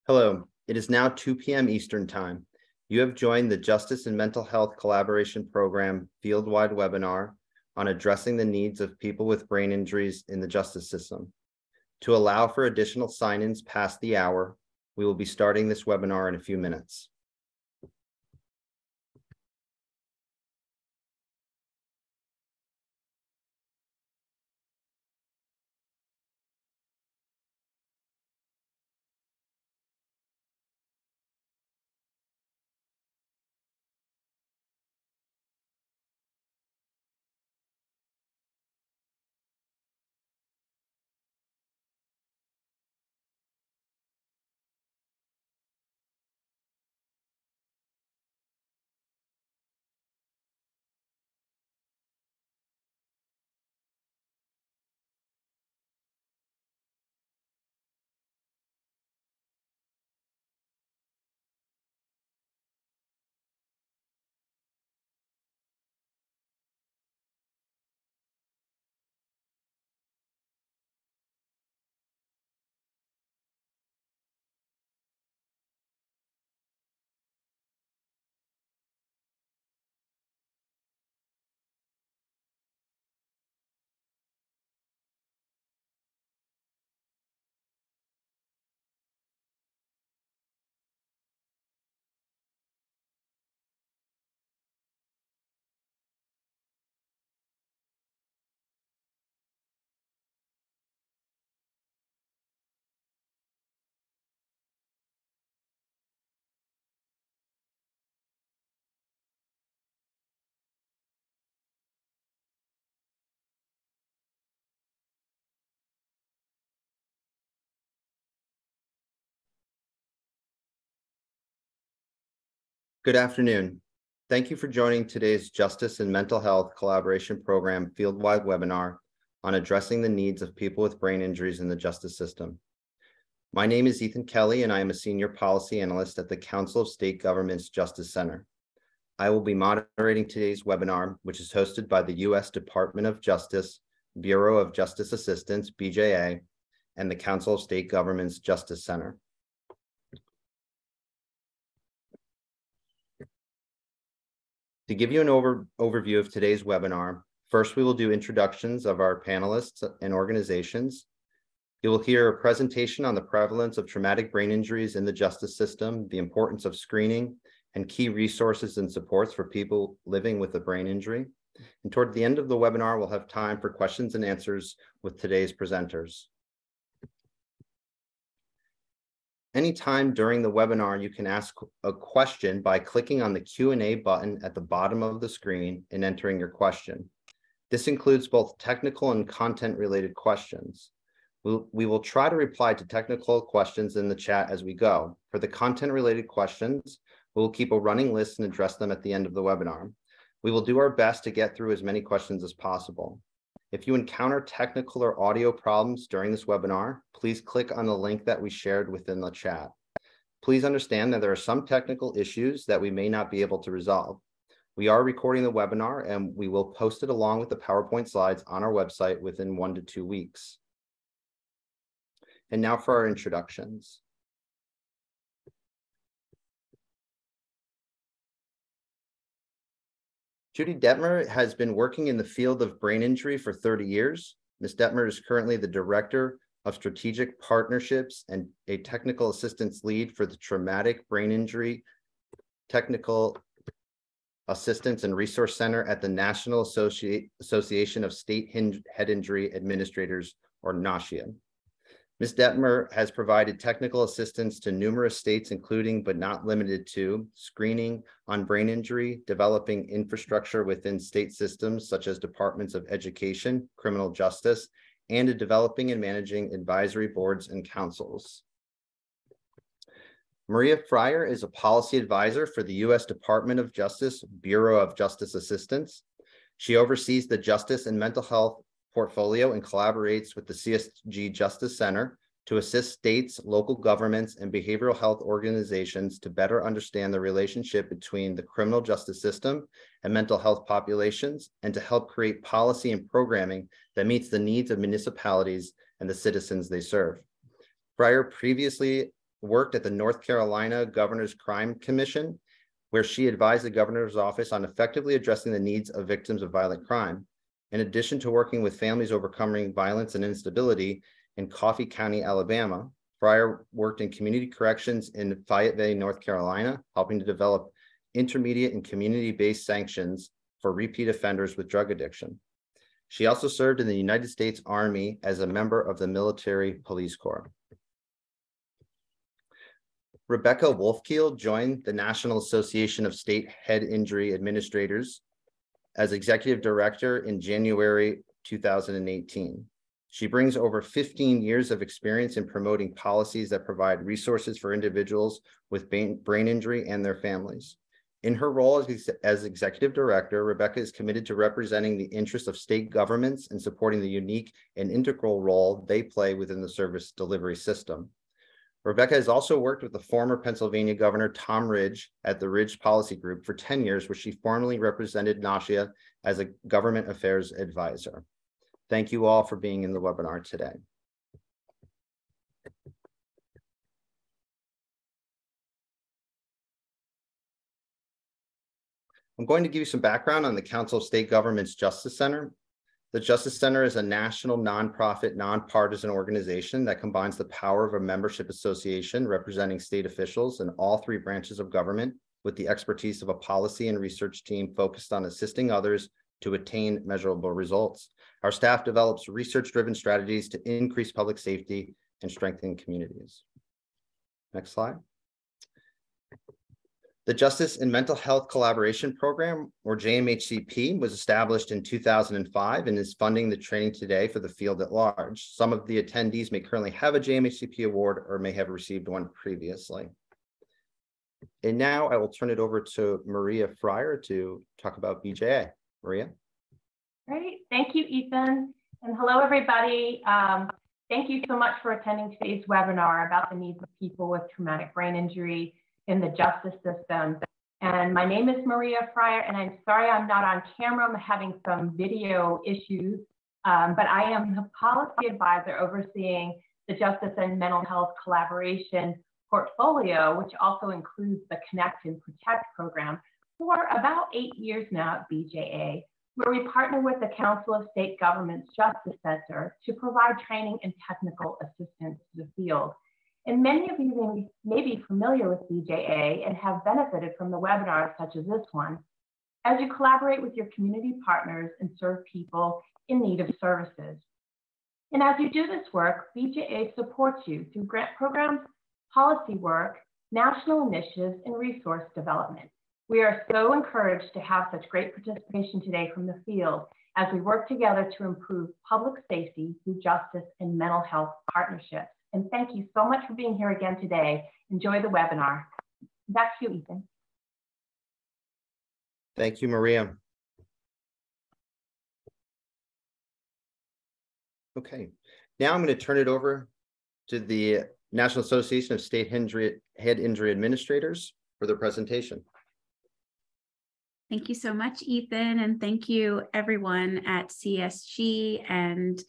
Hello, it is now 2 p.m. Eastern Time. You have joined the Justice and Mental Health Collaboration Program field-wide webinar on addressing the needs of people with brain injuries in the justice system. To allow for additional sign-ins past the hour, we will be starting this webinar in a few minutes. Good afternoon. Thank you for joining today's Justice and Mental Health Collaboration Program field-wide webinar on addressing the needs of people with brain injuries in the justice system. My name is Ethan Kelly, and I am a Senior Policy Analyst at the Council of State Governments Justice Center. I will be moderating today's webinar, which is hosted by the U.S. Department of Justice, Bureau of Justice Assistance, BJA, and the Council of State Governments Justice Center. To give you an overview of today's webinar, first we will do introductions of our panelists and organizations. You will hear a presentation on the prevalence of traumatic brain injuries in the justice system, the importance of screening, and key resources and supports for people living with a brain injury. And toward the end of the webinar, we'll have time for questions and answers with today's presenters. Anytime during the webinar, you can ask a question by clicking on the Q&A button at the bottom of the screen and entering your question. This includes both technical and content-related questions. We will try to reply to technical questions in the chat as we go. For the content-related questions, we will keep a running list and address them at the end of the webinar. We will do our best to get through as many questions as possible. If you encounter technical or audio problems during this webinar, please click on the link that we shared within the chat. Please understand that there are some technical issues that we may not be able to resolve. We are recording the webinar and we will post it along with the PowerPoint slides on our website within 1 to 2 weeks. And now for our introductions. Judy Detmer has been working in the field of brain injury for 30 years. Ms. Detmer is currently the Director of Strategic Partnerships and a Technical Assistance Lead for the Traumatic Brain Injury Technical Assistance and Resource Center at the National Association of State Head Injury Administrators, or NASHIA. Ms. Detmer has provided technical assistance to numerous states, including but not limited to screening on brain injury, developing infrastructure within state systems such as departments of education, criminal justice, and developing and managing advisory boards and councils. Maria Fryer is a policy advisor for the U.S. Department of Justice, Bureau of Justice Assistance. She oversees the justice and mental health portfolio and collaborates with the CSG Justice Center to assist states, local governments, and behavioral health organizations to better understand the relationship between the criminal justice system and mental health populations, and to help create policy and programming that meets the needs of municipalities and the citizens they serve. Fryer previously worked at the North Carolina Governor's Crime Commission, where she advised the governor's office on effectively addressing the needs of victims of violent crime. In addition to working with families overcoming violence and instability in Coffee County, Alabama, Fryer worked in community corrections in Fayetteville, North Carolina, helping to develop intermediate and community-based sanctions for repeat offenders with drug addiction. She also served in the United States Army as a member of the Military Police Corps. Rebecca Wolfkiel joined the National Association of State Head Injury Administrators as Executive Director in January 2018. She brings over 15 years of experience in promoting policies that provide resources for individuals with brain injury and their families. In her role as Executive Director, Rebecca is committed to representing the interests of state governments and supporting the unique and integral role they play within the service delivery system. Rebecca has also worked with the former Pennsylvania Governor Tom Ridge at the Ridge Policy Group for 10 years, where she formerly represented NASHIA as a government affairs advisor. Thank you all for being in the webinar today. I'm going to give you some background on the Council of State Governments Justice Center. The Justice Center is a national nonprofit, nonpartisan organization that combines the power of a membership association representing state officials in all three branches of government with the expertise of a policy and research team focused on assisting others to attain measurable results. Our staff develops research-driven strategies to increase public safety and strengthen communities. Next slide. The Justice and Mental Health Collaboration Program, or JMHCP, was established in 2005 and is funding the training today for the field at large. Some of the attendees may currently have a JMHCP award or may have received one previously. And now I will turn it over to Maria Fryer to talk about BJA. Maria. Great, thank you, Ethan. And hello, everybody. Thank you so much for attending today's webinar about the needs of people with traumatic brain injury in the justice system. And my name is Maria Fryer, and I'm sorry I'm not on camera. I'm having some video issues, but I am the policy advisor overseeing the Justice and Mental Health Collaboration portfolio, which also includes the Connect and Protect program, for about 8 years now at BJA, where we partner with the Council of State Governments Justice Center to provide training and technical assistance to the field. And many of you may be familiar with BJA and have benefited from the webinars such as this one, as you collaborate with your community partners and serve people in need of services. And as you do this work, BJA supports you through grant programs, policy work, national initiatives, and resource development. We are so encouraged to have such great participation today from the field as we work together to improve public safety through justice and mental health partnerships. And thank you so much for being here again today. Enjoy the webinar. Back to you, Ethan. Thank you, Maria. Okay, now I'm going to turn it over to the National Association of State Head Injury Administrators for their presentation. Thank you so much, Ethan, and thank you everyone at CSG and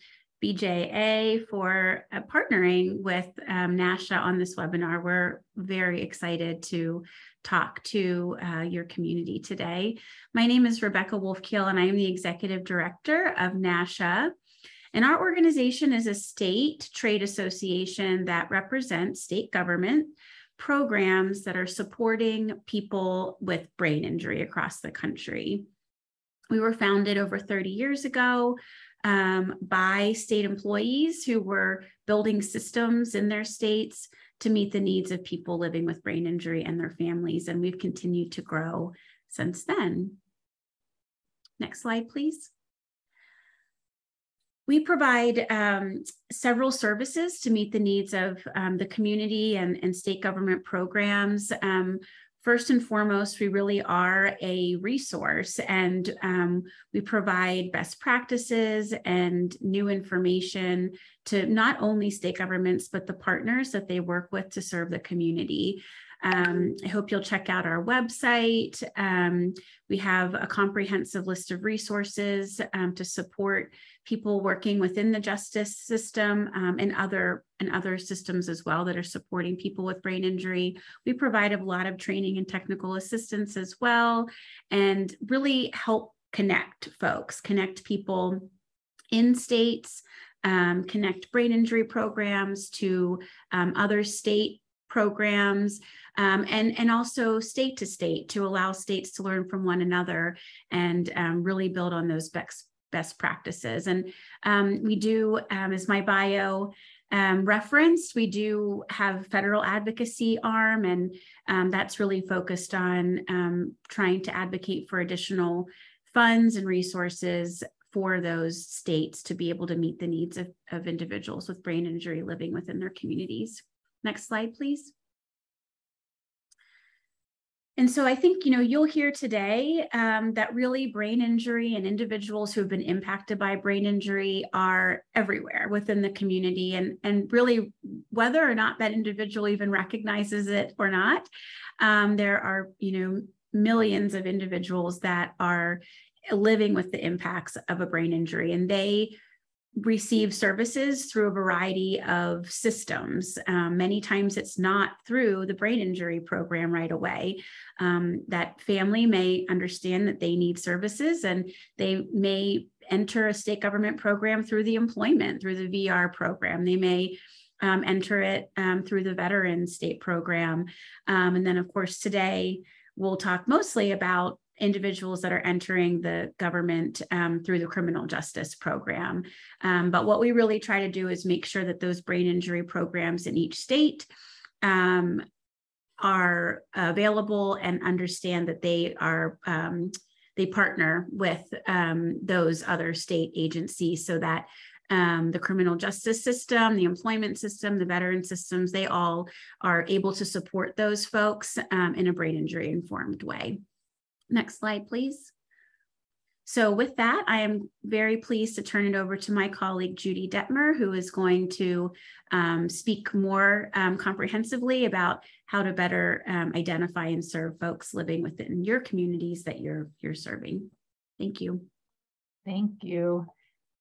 BJA for partnering with NASHIA on this webinar. We're very excited to talk to your community today. My name is Rebecca Wolfkiel, and I am the Executive Director of NASHIA. And our organization is a state trade association that represents state government programs that are supporting people with brain injury across the country. We were founded over 30 years ago by state employees who were building systems in their states to meet the needs of people living with brain injury and their families. And we've continued to grow since then. Next slide, please. We provide several services to meet the needs of the community and state government programs. First and foremost, we really are a resource, and we provide best practices and new information to not only state governments, but the partners that they work with to serve the community. I hope you'll check out our website. We have a comprehensive list of resources to support people working within the justice system and other systems as well that are supporting people with brain injury. We provide a lot of training and technical assistance as well, and really help connect folks, connect people in states, connect brain injury programs to other state programs, and also state to state, to allow states to learn from one another and really build on those best practices. And we do, as my bio referenced, we do have federal advocacy arm, and that's really focused on trying to advocate for additional funds and resources for those states to be able to meet the needs of individuals with brain injury living within their communities. Next slide, please. And so I think, you'll hear today that really brain injury and individuals who have been impacted by brain injury are everywhere within the community, and really whether or not that individual even recognizes it or not, there are, millions of individuals that are living with the impacts of a brain injury, and they receive services through a variety of systems. Many times it's not through the brain injury program right away. That family may understand that they need services, and they may enter a state government program through the employment, through the VR program. They may enter it through the veteran state program. And then of course, today we'll talk mostly about individuals that are entering the government through the criminal justice program. But what we really try to do is make sure that those brain injury programs in each state are available, and understand that they are they partner with those other state agencies, so that the criminal justice system, the employment system, the veteran systems, they all are able to support those folks in a brain injury informed way. Next slide, please. So with that, I am very pleased to turn it over to my colleague, Judy Detmer, who is going to speak more comprehensively about how to better identify and serve folks living within your communities that you're serving. Thank you. Thank you.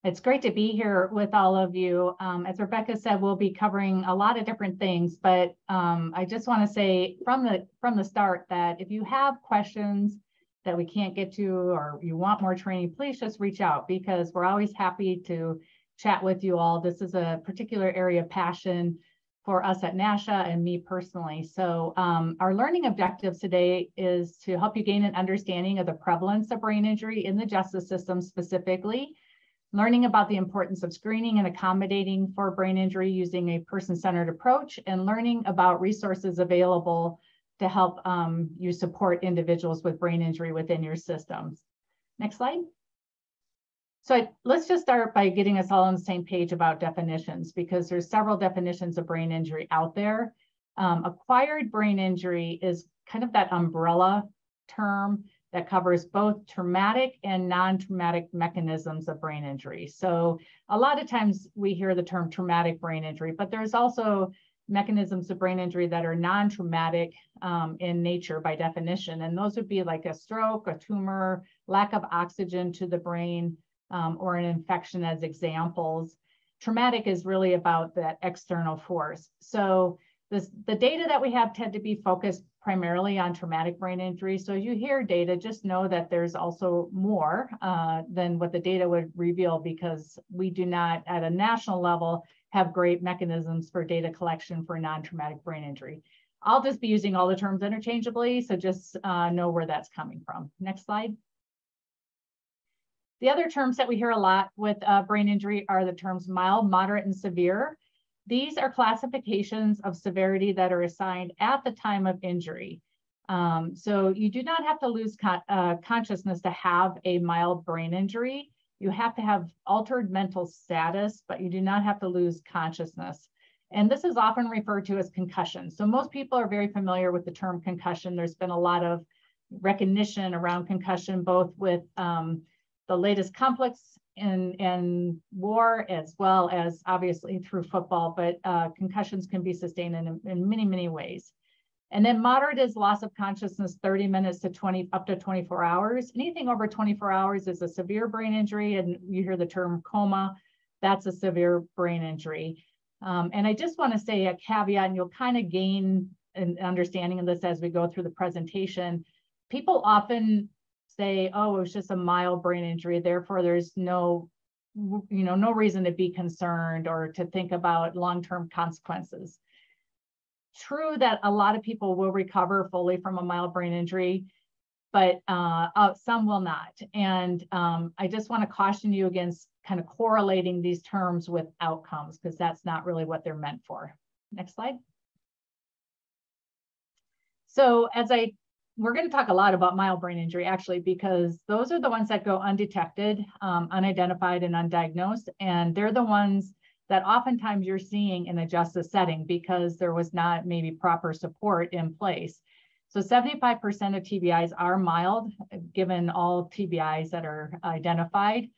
It's great to be here with all of you. As Rebecca said, we'll be covering a lot of different things, but I just want to say from the start that if you have questions that we can't get to, or you want more training, please just reach out, because we're always happy to chat with you all. This is a particular area of passion for us at NASHIA and me personally. So our learning objectives today is to help you gain an understanding of the prevalence of brain injury in the justice system specifically, learning about the importance of screening and accommodating for brain injury using a person-centered approach, and learning about resources available to help you support individuals with brain injury within your systems. Next slide. So let's just start by getting us all on the same page about definitions, because there's several definitions of brain injury out there. Acquired brain injury is kind of that umbrella term that covers both traumatic and non-traumatic mechanisms of brain injury. So a lot of times we hear the term traumatic brain injury, but there's also mechanisms of brain injury that are non-traumatic in nature by definition. And those would be like a stroke, a tumor, lack of oxygen to the brain, or an infection as examples. Traumatic is really about that external force. So the data that we have tend to be focused primarily on traumatic brain injury. So you hear data, just know that there's also more than what the data would reveal, because we do not at a national level have great mechanisms for data collection for non-traumatic brain injury. I'll just be using all the terms interchangeably, so just know where that's coming from. Next slide. The other terms that we hear a lot with brain injury are the terms mild, moderate, and severe. These are classifications of severity that are assigned at the time of injury. So you do not have to lose consciousness to have a mild brain injury. You have to have altered mental status, but you do not have to lose consciousness. And this is often referred to as concussion. So most people are very familiar with the term concussion. There's been a lot of recognition around concussion, both with the latest conflicts in war, as well as obviously through football, but concussions can be sustained in many, many ways. And then moderate is loss of consciousness 30 minutes to up to 24 hours. Anything over 24 hours is a severe brain injury, and you hear the term coma, that's a severe brain injury. And I just want to say a caveat, and you'll kind of gain an understanding of this as we go through the presentation. People often say, oh, it was just a mild brain injury, therefore there's no reason to be concerned or to think about long-term consequences. True that a lot of people will recover fully from a mild brain injury, but some will not. And I just want to caution you against kind of correlating these terms with outcomes, because that's not really what they're meant for. Next slide. So we're going to talk a lot about mild brain injury, actually, because those are the ones that go undetected, unidentified, and undiagnosed. And they're the ones that oftentimes you're seeing in a justice setting because there was not maybe proper support in place. So 75% of TBIs are mild, given all TBIs that are identified.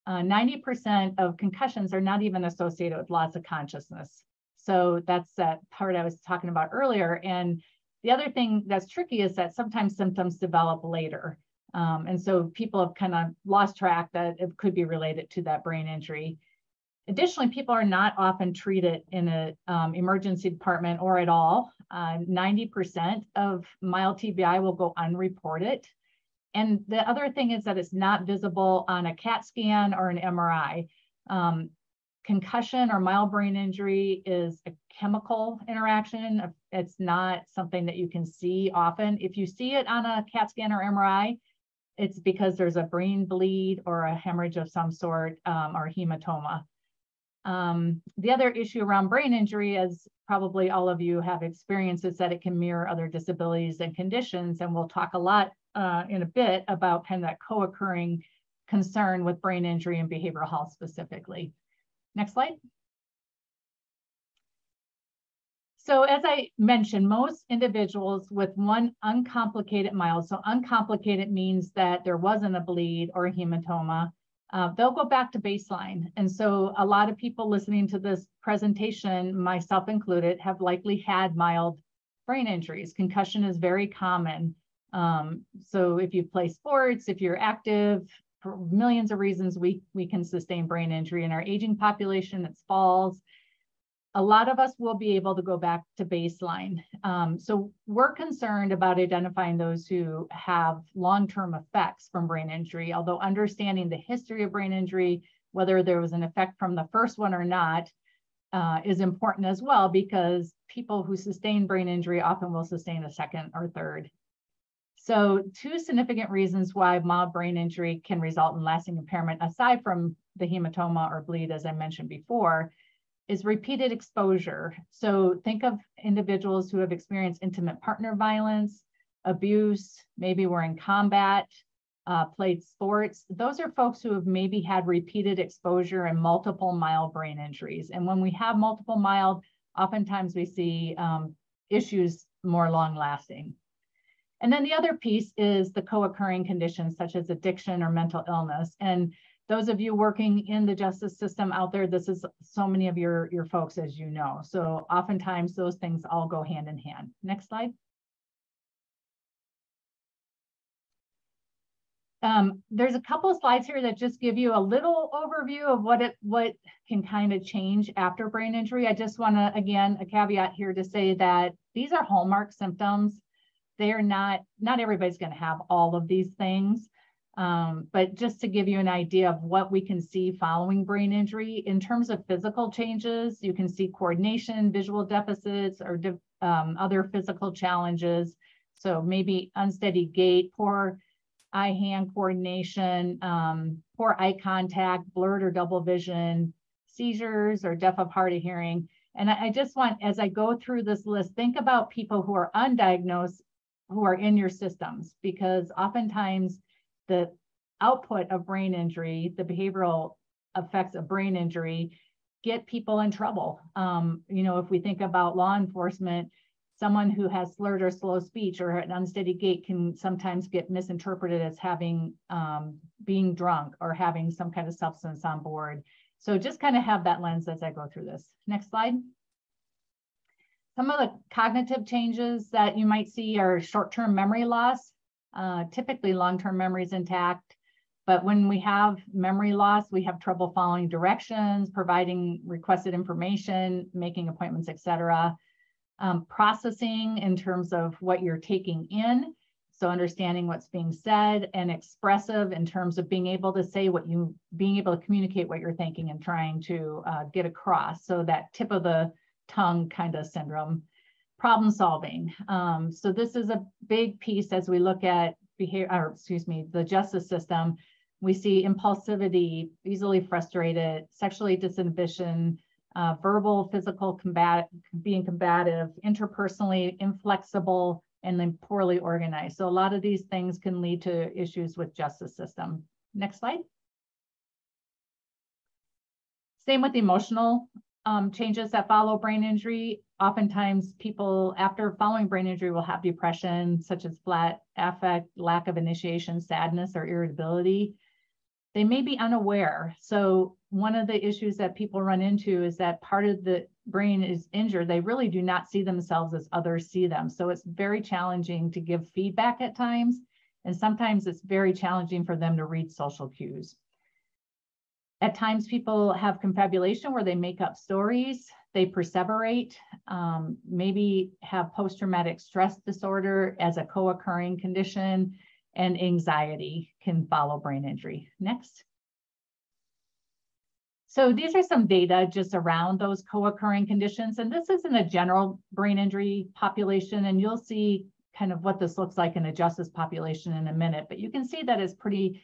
90% of concussions are not even associated with loss of consciousness. So that's that part I was talking about earlier. And the other thing that's tricky is that sometimes symptoms develop later. And so people have kind of lost track that it could be related to that brain injury. Additionally, people are not often treated in an emergency department or at all. 90% of mild TBI will go unreported. And the other thing is that it's not visible on a CAT scan or an MRI. Concussion or mild brain injury is a chemical interaction. It's not something that you can see often. If you see it on a CAT scan or MRI, it's because there's a brain bleed or a hemorrhage of some sort or hematoma. The other issue around brain injury, as probably all of you have experienced, is that it can mirror other disabilities and conditions. And we'll talk a lot in a bit about kind of that co-occurring concern with brain injury and behavioral health specifically. Next slide. So as I mentioned, most individuals with one uncomplicated mild, so uncomplicated means that there wasn't a bleed or a hematoma, they'll go back to baseline. And so a lot of people listening to this presentation, myself included, have likely had mild brain injuries. Concussion is very common. So if you play sports, if you're active, for millions of reasons, we can sustain brain injury. In our aging population, it's falls. A lot of us will be able to go back to baseline. So we're concerned about identifying those who have long-term effects from brain injury, although understanding the history of brain injury, whether there was an effect from the first one or not, is important as well, because people who sustain brain injury often will sustain a second or third. So two significant reasons why mild brain injury can result in lasting impairment, aside from the hematoma or bleed, as I mentioned before, is repeated exposure. So think of individuals who have experienced intimate partner violence, abuse, maybe were in combat, played sports. Those are folks who have maybe had repeated exposure and multiple mild brain injuries. And when we have multiple mild, oftentimes we see issues more long lasting. And then the other piece is the co-occurring conditions such as addiction or mental illness. And those of you working in the justice system out there, this is so many of your folks, as you know. So oftentimes those things all go hand in hand. Next slide. There's a couple of slides here that just give you a little overview of what can kind of change after brain injury. I just want to, again, a caveat here to say that these are hallmark symptoms. They are not everybody's going to have all of these things, but just to give you an idea of what we can see following brain injury in terms of physical changes, you can see coordination, visual deficits, or other physical challenges. So maybe unsteady gait, poor eye-hand coordination, poor eye contact, blurred or double vision, seizures, or deaf of hard of hearing. And I just want, as I go through this list, think about people who are undiagnosed who are in your systems, because oftentimes the output of brain injury, the behavioral effects of brain injury, get people in trouble. If we think about law enforcement, someone who has slurred or slow speech or an unsteady gait can sometimes get misinterpreted as having being drunk or having some kind of substance on board. So just kind of have that lens as I go through this. Next slide. Some of the cognitive changes that you might see are short-term memory loss. Typically long-term memory is intact, but when we have memory loss, we have trouble following directions, providing requested information, making appointments, etc. Processing in terms of what you're taking in, so understanding what's being said, and expressive in terms of being able to say being able to communicate what you're thinking and trying to get across. So that tip of the tongue kind of syndrome. Problem solving. So this is a big piece as we look at the justice system. We see impulsivity, easily frustrated, sexually disinhibition, verbal, physical, being combative, interpersonally inflexible, and then poorly organized. So a lot of these things can lead to issues with justice system. Next slide. Same with emotional changes that follow brain injury. Oftentimes people after following brain injury will have depression, such as flat affect, lack of initiation, sadness, or irritability. They may be unaware. So one of the issues that people run into is that part of the brain is injured. They really do not see themselves as others see them. So it's very challenging to give feedback at times. And sometimes it's very challenging for them to read social cues. At times people have confabulation where they make up stories, they perseverate, maybe have post-traumatic stress disorder as a co-occurring condition, and anxiety can follow brain injury. Next. So these are some data just around those co-occurring conditions. And this is in a general brain injury population. And you'll see kind of what this looks like in a justice population in a minute. But you can see that it's pretty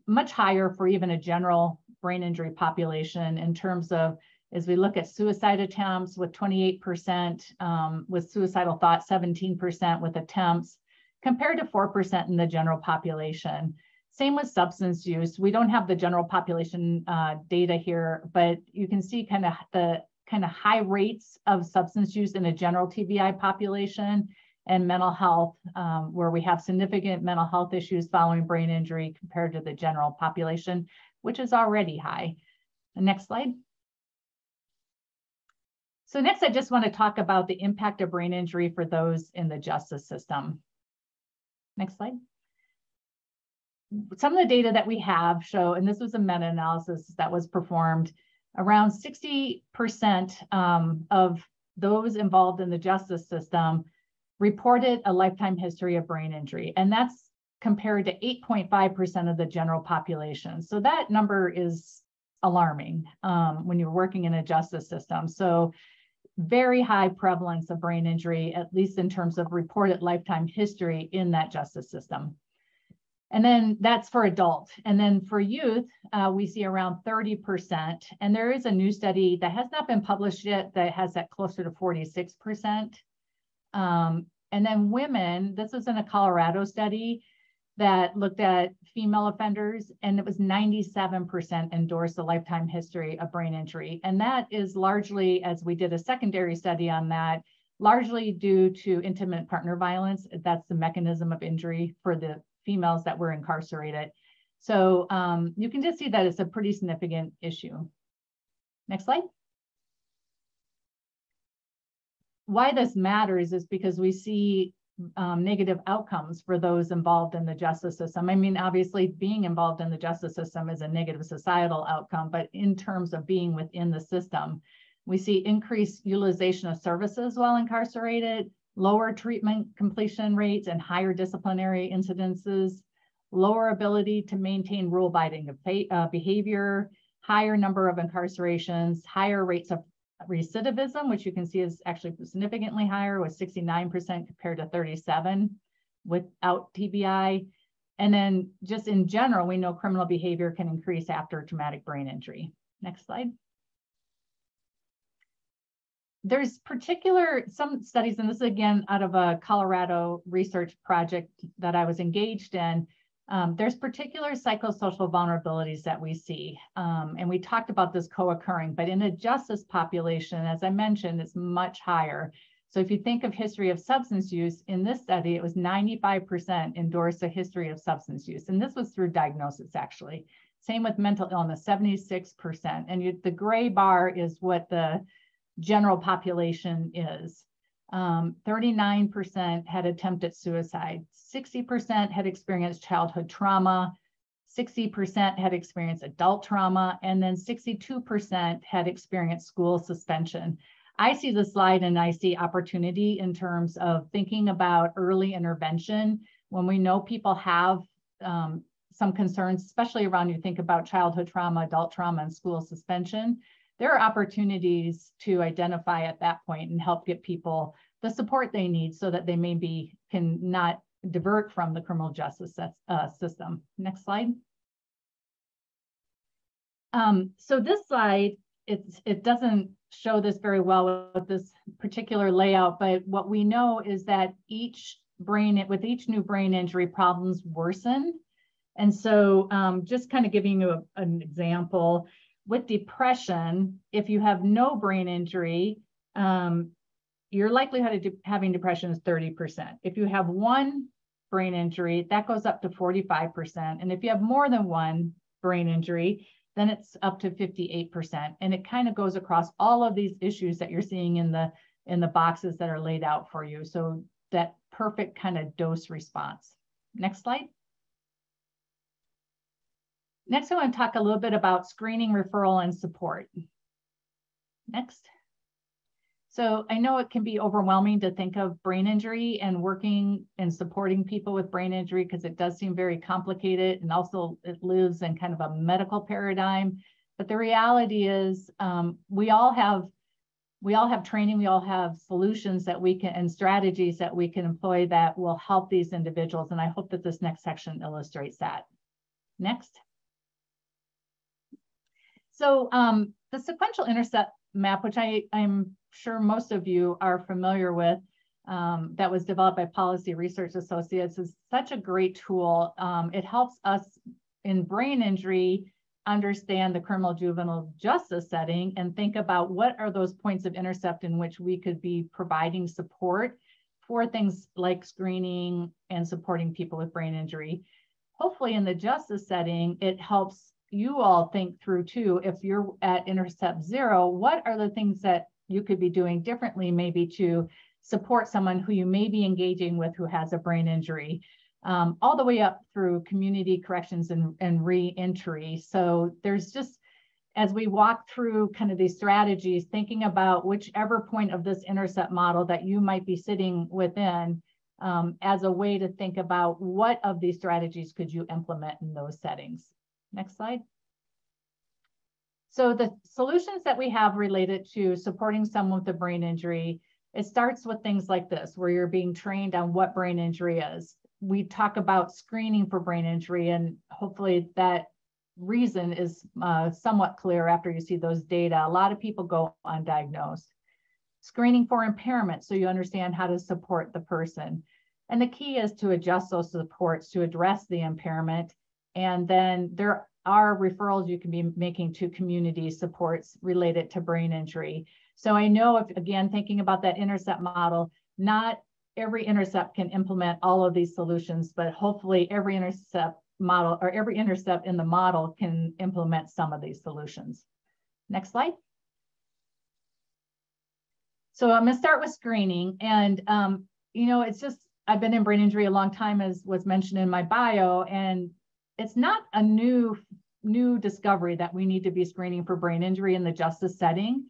much higher for even a general brain injury population in terms of, as we look at suicide attempts with 28%, with suicidal thoughts, 17% with attempts, compared to 4% in the general population. Same with substance use. We don't have the general population data here, but you can see kind of the high rates of substance use in a general TBI population, and mental health, where we have significant mental health issues following brain injury compared to the general population, which is already high. The next slide. So next, I just want to talk about the impact of brain injury for those in the justice system. Next slide. Some of the data that we have show, and this was a meta-analysis that was performed, around 60% of those involved in the justice system reported a lifetime history of brain injury. And that's compared to 8.5% of the general population. So that number is alarming when you're working in a justice system. So very high prevalence of brain injury, at least in terms of reported lifetime history in that justice system. And then that's for adult. And then for youth, we see around 30%. And there is a new study that has not been published yet that has that closer to 46%. And then women, this was in a Colorado study that looked at female offenders, and it was 97% endorsed a lifetime history of brain injury. And that is largely, as we did a secondary study on that, largely due to intimate partner violence. That's the mechanism of injury for the females that were incarcerated. So you can just see that it's a pretty significant issue. Next slide. Why this matters is because we see negative outcomes for those involved in the justice system. I mean, obviously being involved in the justice system is a negative societal outcome, but in terms of being within the system, we see increased utilization of services while incarcerated, lower treatment completion rates and higher disciplinary incidences, lower ability to maintain rule-abiding behavior, higher number of incarcerations, higher rates of recidivism, which you can see is actually significantly higher with 69% compared to 37% without TBI. And then just in general, we know criminal behavior can increase after traumatic brain injury. Next slide. There's some studies, and this is again out of a Colorado research project that I was engaged in. There's particular psychosocial vulnerabilities that we see. And we talked about this co-occurring, but in a justice population, as I mentioned, it's much higher. So if you think of history of substance use, in this study, it was 95% endorsed a history of substance use. And this was through diagnosis, actually. Same with mental illness, 76%. And the gray bar is what the general population is. 39% had attempted suicide, 60% had experienced childhood trauma, 60% had experienced adult trauma, and then 62% had experienced school suspension. I see the slide and I see opportunity in terms of thinking about early intervention when we know people have some concerns, especially around you think about childhood trauma, adult trauma, and school suspension. There are opportunities to identify at that point and help get people the support they need so that they maybe can not divert from the criminal justice system. Next slide. So this slide, it doesn't show this very well with this particular layout, but what we know is that with each new brain injury, problems worsen. And so just kind of giving you an example, with depression, if you have no brain injury, your likelihood of having depression is 30%. If you have one brain injury, that goes up to 45%. And if you have more than one brain injury, then it's up to 58%. And it kind of goes across all of these issues that you're seeing in the boxes that are laid out for you. So that perfect kind of dose response. Next slide. Next, I want to talk a little bit about screening, referral, and support. Next. So I know it can be overwhelming to think of brain injury and working and supporting people with brain injury because it does seem very complicated, and also it lives in kind of a medical paradigm. But the reality is we all have training, we all have solutions that we can and strategies that we can employ that will help these individuals. And I hope that this next section illustrates that. Next. So the sequential intercept map, which I'm sure most of you are familiar with, that was developed by Policy Research Associates, is such a great tool. It helps us in brain injury understand the criminal juvenile justice setting and think about what are those points of intercept in which we could be providing support for things like screening and supporting people with brain injury. Hopefully in the justice setting, it helps you all think through too, if you're at intercept 0, what are the things that you could be doing differently maybe to support someone who you may be engaging with who has a brain injury, all the way up through community corrections and re-entry. So there's just, as we walk through kind of these strategies, thinking about whichever point of this intercept model that you might be sitting within as a way to think about what of these strategies could you implement in those settings. Next slide. So the solutions that we have related to supporting someone with a brain injury, it starts with things like this, where you're being trained on what brain injury is. We talk about screening for brain injury, and hopefully that reason is somewhat clear after you see those data. A lot of people go undiagnosed. Screening for impairment, so you understand how to support the person. And the key is to adjust those supports to address the impairment. And then there are referrals you can be making to community supports related to brain injury. So I know, if again, thinking about that intercept model, not every intercept can implement all of these solutions, but hopefully every intercept model or every intercept in the model can implement some of these solutions. Next slide. So I'm gonna start with screening. And it's just, I've been in brain injury a long time, as was mentioned in my bio, and it's not a new discovery that we need to be screening for brain injury in the justice setting,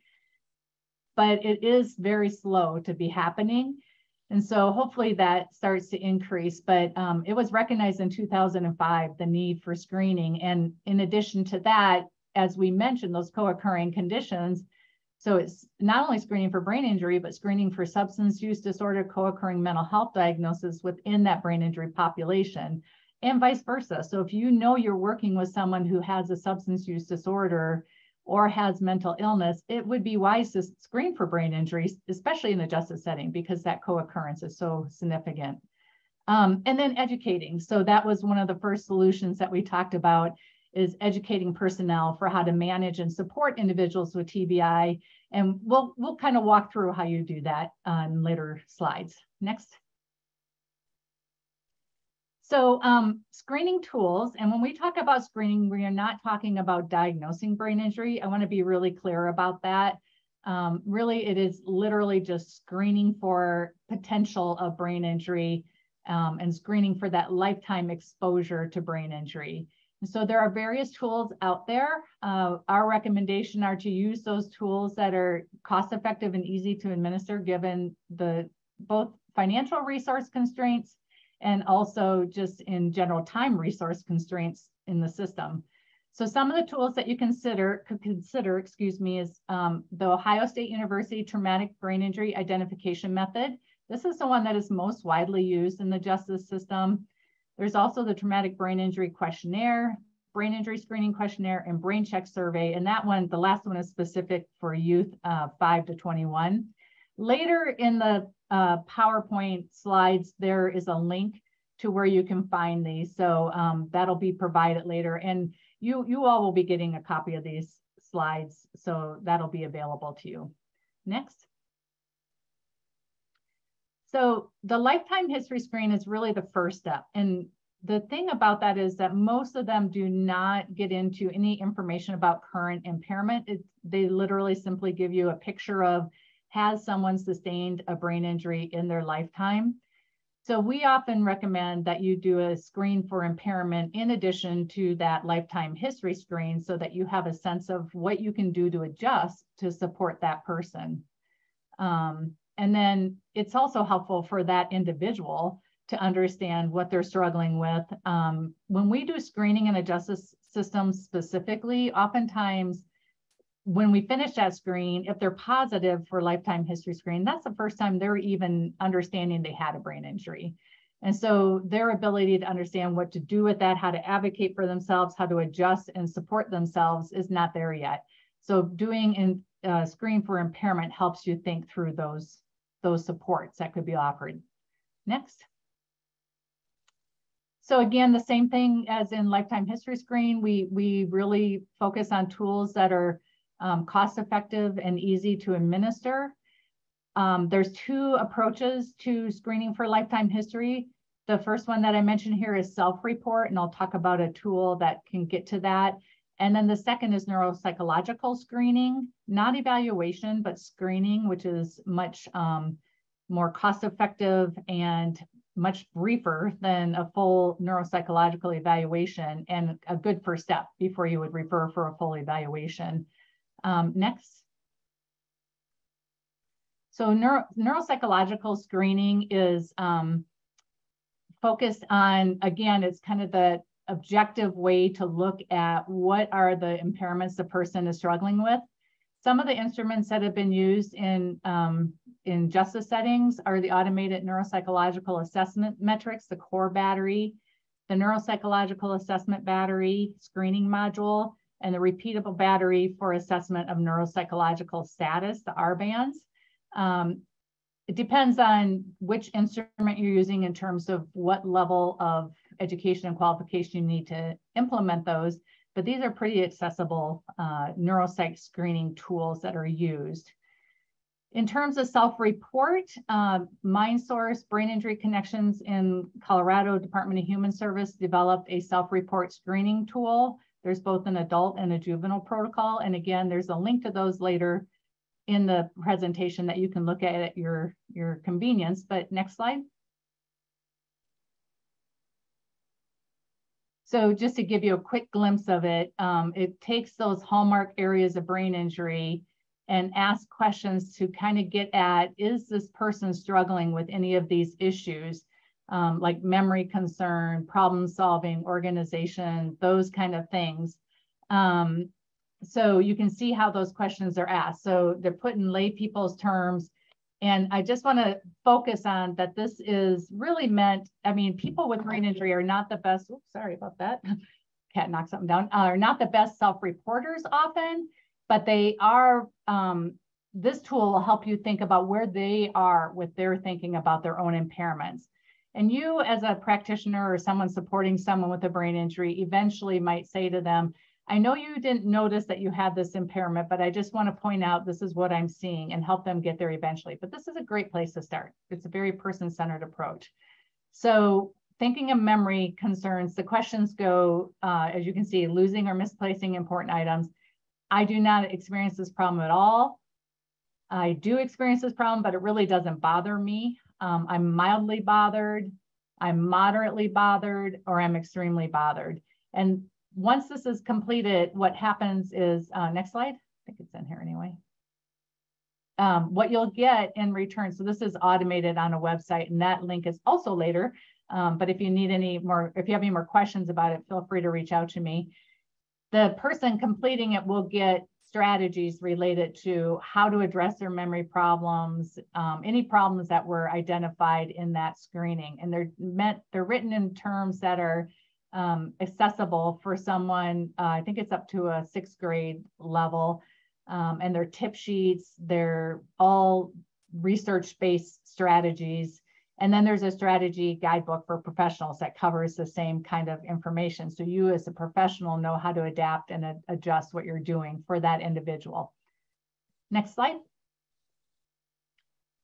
but it is very slow to be happening. And so hopefully that starts to increase, but it was recognized in 2005, the need for screening. And in addition to that, as we mentioned, those co-occurring conditions, so it's not only screening for brain injury, but screening for substance use disorder, co-occurring mental health diagnosis within that brain injury population, and vice versa. So if you know you're working with someone who has a substance use disorder or has mental illness, it would be wise to screen for brain injuries, especially in the justice setting, because that co-occurrence is so significant. And then educating. So that was one of the first solutions that we talked about, is educating personnel for how to manage and support individuals with TBI. And we'll kind of walk through how you do that on later slides. Next. So screening tools, and when we talk about screening, we are not talking about diagnosing brain injury. I want to be really clear about that. Really, it is literally just screening for potential of brain injury and screening for that lifetime exposure to brain injury. And so there are various tools out there. Our recommendation are to use those tools that are cost effective and easy to administer given the both financial resource constraints and also just in general time resource constraints in the system. So some of the tools that you could consider, excuse me, is the Ohio State University Traumatic Brain Injury Identification Method. This is the one that is most widely used in the justice system. There's also the Traumatic Brain Injury Questionnaire, Brain Injury Screening Questionnaire, and Brain Check Survey. And that one, the last one is specific for youth 5 to 21. Later in the PowerPoint slides, there is a link to where you can find these. So that'll be provided later. And you all will be getting a copy of these slides. So that'll be available to you. Next. So the lifetime history screen is really the first step. And the thing about that is that most of them do not get into any information about current impairment. They literally simply give you a picture of, has someone sustained a brain injury in their lifetime? So we often recommend that you do a screen for impairment in addition to that lifetime history screen so that you have a sense of what you can do to adjust to support that person. And then it's also helpful for that individual to understand what they're struggling with. When we do screening in a justice system specifically, oftentimes when we finish that screen, if they're positive for lifetime history screen, that's the first time they're even understanding they had a brain injury. And so their ability to understand what to do with that, how to advocate for themselves, how to adjust and support themselves is not there yet. So doing a screen for impairment helps you think through those supports that could be offered. Next. So again, the same thing as in lifetime history screen, we really focus on tools that are cost effective and easy to administer. There's two approaches to screening for lifetime history. The first one that I mentioned here is self-report, and I'll talk about a tool that can get to that. And then the second is neuropsychological screening, not evaluation, but screening, which is much more cost effective and much briefer than a full neuropsychological evaluation, and a good first step before you would refer for a full evaluation. Next. So neuropsychological screening is focused on, again, it's kind of the objective way to look at what are the impairments the person is struggling with. Some of the instruments that have been used in justice settings are the automated neuropsychological assessment metrics, the core battery, the neuropsychological assessment battery screening module, and the repeatable battery for assessment of neuropsychological status, the R-bands. It depends on which instrument you're using in terms of what level of education and qualification you need to implement those, but these are pretty accessible neuropsych screening tools that are used. In terms of self-report, MindSource Brain Injury Connections in Colorado Department of Human Service developed a self-report screening tool. There's both an adult and a juvenile protocol. And again, there's a link to those later in the presentation that you can look at your convenience. But next slide. So just to give you a quick glimpse of it, it takes those hallmark areas of brain injury and asks questions to kind of get at, is this person struggling with any of these issues, like memory concern, problem solving, organization, those kind of things. So you can see how those questions are asked. So they're put in lay people's terms. And I just want to focus on that this is really meant, I mean, people with brain injury are not the best, oops, sorry about that, cat knocked something down, are not the best self-reporters often, but they are, this tool will help you think about where they are with their thinking about their own impairments. And you as a practitioner or someone supporting someone with a brain injury eventually might say to them, I know you didn't notice that you had this impairment, but I just want to point out this is what I'm seeing and help them get there eventually. But this is a great place to start. It's a very person-centered approach. So thinking of memory concerns, the questions go, as you can see, losing or misplacing important items. I do not experience this problem at all. I do experience this problem, but it really doesn't bother me. I'm mildly bothered, I'm moderately bothered, or I'm extremely bothered. And once this is completed, what happens is, next slide, I think it's in here anyway. What you'll get in return, so this is automated on a website, and that link is also later. But if you need any more, if you have any more questions about it, feel free to reach out to me. The person completing it will get strategies related to how to address their memory problems, any problems that were identified in that screening. And they're written in terms that are accessible for someone, I think it's up to a 6th grade level. And they're tip sheets, they're all research-based strategies. And then there's a strategy guidebook for professionals that covers the same kind of information. So you as a professional know how to adapt and adjust what you're doing for that individual. Next slide.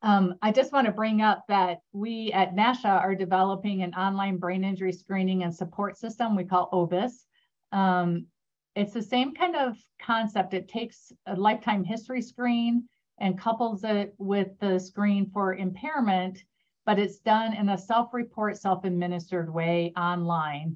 I just want to bring up that we at NASHIA are developing an online brain injury screening and support system we call OBIS. It's the same kind of concept. It takes a lifetime history screen and couples it with the screen for impairment, but it's done in a self-report, self-administered way online.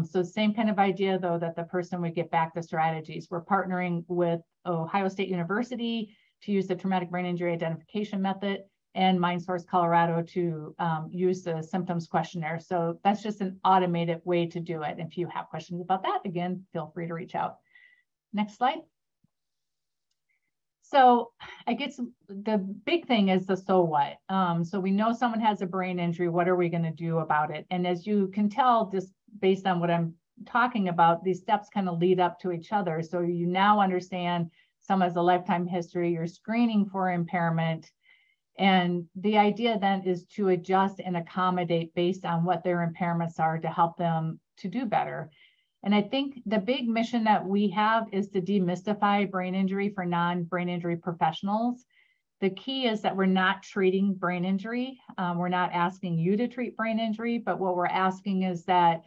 So same kind of idea, though, that the person would get back the strategies. We're partnering with Ohio State University to use the traumatic brain injury identification method, and MindSource Colorado to use the symptoms questionnaire. So that's just an automated way to do it. If you have questions about that, again, feel free to reach out. Next slide. So I guess the big thing is the so what. So we know someone has a brain injury. What are we going to do about it? And as you can tell, just based on what I'm talking about, these steps kind of lead up to each other. So you now understand someone has a lifetime history, you're screening for impairment. And the idea then is to adjust and accommodate based on what their impairments are to help them to do better. And I think the big mission that we have is to demystify brain injury for non-brain injury professionals. The key is that we're not treating brain injury. We're not asking you to treat brain injury, but what we're asking is that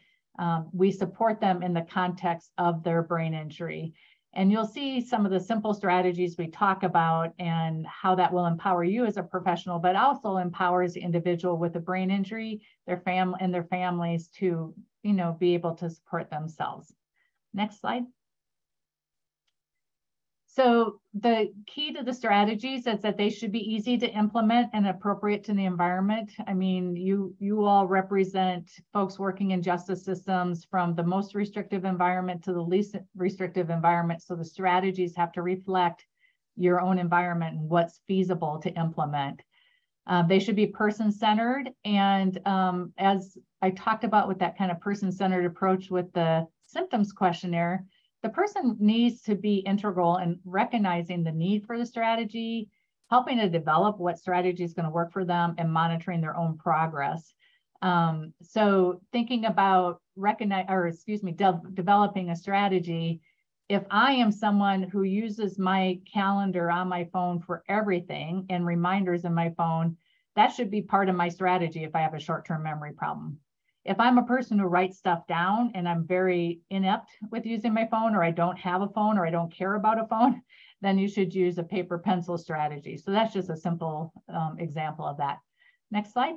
we support them in the context of their brain injury. And you'll see some of the simple strategies we talk about and how that will empower you as a professional, but also empowers the individual with a brain injury, their family and their families to, be able to support themselves. Next slide. So the key to the strategies is that they should be easy to implement and appropriate to the environment. I mean, you all represent folks working in justice systems from the most restrictive environment to the least restrictive environment. So the strategies have to reflect your own environment and what's feasible to implement. They should be person-centered. And as I talked about with that kind of person-centered approach with the symptoms questionnaire, the person needs to be integral in recognizing the need for the strategy, helping to develop what strategy is going to work for them, and monitoring their own progress. So thinking about developing a strategy, if I am someone who uses my calendar on my phone for everything and reminders in my phone, that should be part of my strategy if I have a short-term memory problem. If I'm a person who writes stuff down and I'm very inept with using my phone, or I don't have a phone, or I don't care about a phone, then you should use a paper pencil strategy. So that's just a simple example of that. Next slide.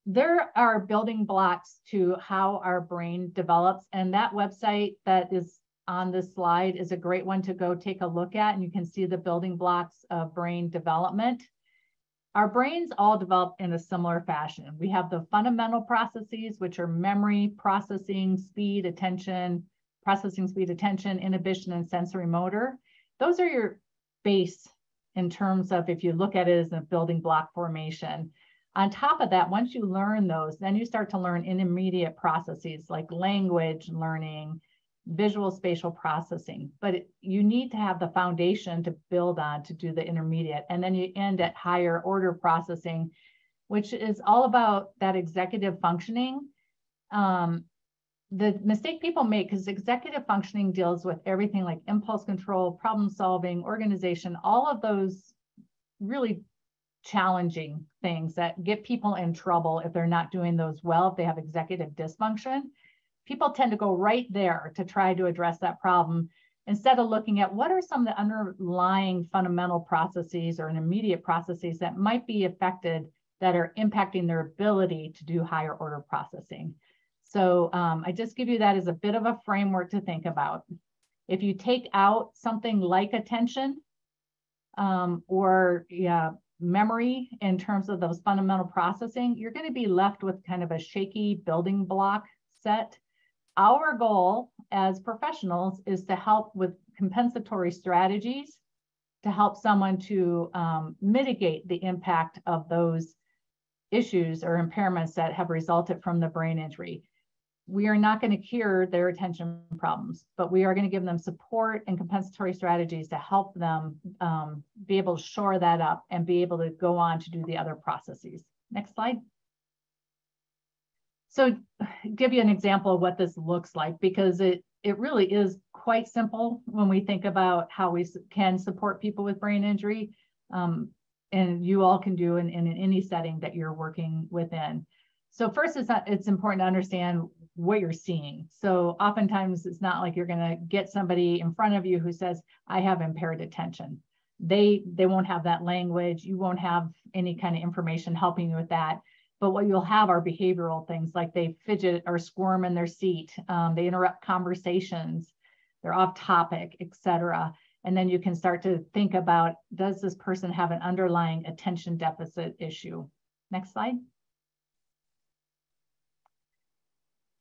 There are building blocks to how our brain develops, and that website that is on this slide is a great one to go take a look at, and you can see the building blocks of brain development. Our brains all develop in a similar fashion. We have the fundamental processes, which are memory, processing speed, attention, inhibition, and sensory motor. Those are your base in terms of if you look at it as a building block formation. On top of that, once you learn those, then you start to learn intermediate processes like language learning, visual spatial processing, but you need to have the foundation to build on to do the intermediate. And then you end at higher order processing, which is all about that executive functioning. The mistake people make, because executive functioning deals with everything like impulse control, problem solving, organization, all of those really challenging things that get people in trouble if they're not doing those well, if they have executive dysfunction. People tend to go right there to try to address that problem. instead of looking at what are some of the underlying fundamental processes or immediate processes that might be affected that are impacting their ability to do higher order processing. So I just give you that as a bit of a framework to think about. If you take out something like attention or memory in terms of those fundamental processing, you're going to be left with kind of a shaky building block set. Our goal as professionals is to help with compensatory strategies to help someone to mitigate the impact of those issues or impairments that have resulted from the brain injury. We are not going to cure their attention problems, but we are going to give them support and compensatory strategies to help them be able to shore that up and be able to go on to do the other processes. Next slide. So give you an example of what this looks like, because it really is quite simple when we think about how we can support people with brain injury, and you all can do in any setting that you're working within. So first, it's important to understand what you're seeing. So oftentimes it's not like you're going to get somebody in front of you who says, I have impaired attention. They won't have that language. You won't have any kind of information helping you with that. But what you'll have are behavioral things like they fidget or squirm in their seat. They interrupt conversations. They're off topic, etc. And then you can start to think about, does this person have an underlying attention deficit issue? Next slide.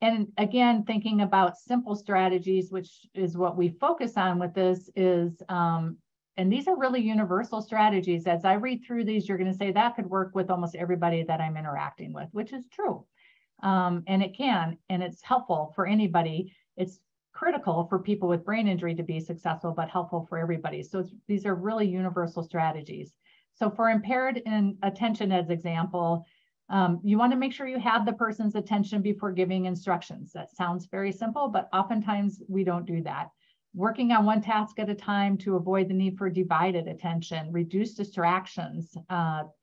And again, thinking about simple strategies, which is what we focus on with this, is, and these are really universal strategies. As I read through these, you're going to say that could work with almost everybody that I'm interacting with, which is true. And it can, and it's helpful for anybody. It's critical for people with brain injury to be successful, but helpful for everybody. So these are really universal strategies. So for impaired in attention, as example, you want to make sure you have the person's attention before giving instructions. That sounds very simple, but oftentimes we don't do that. Working on one task at a time to avoid the need for divided attention, reduce distractions,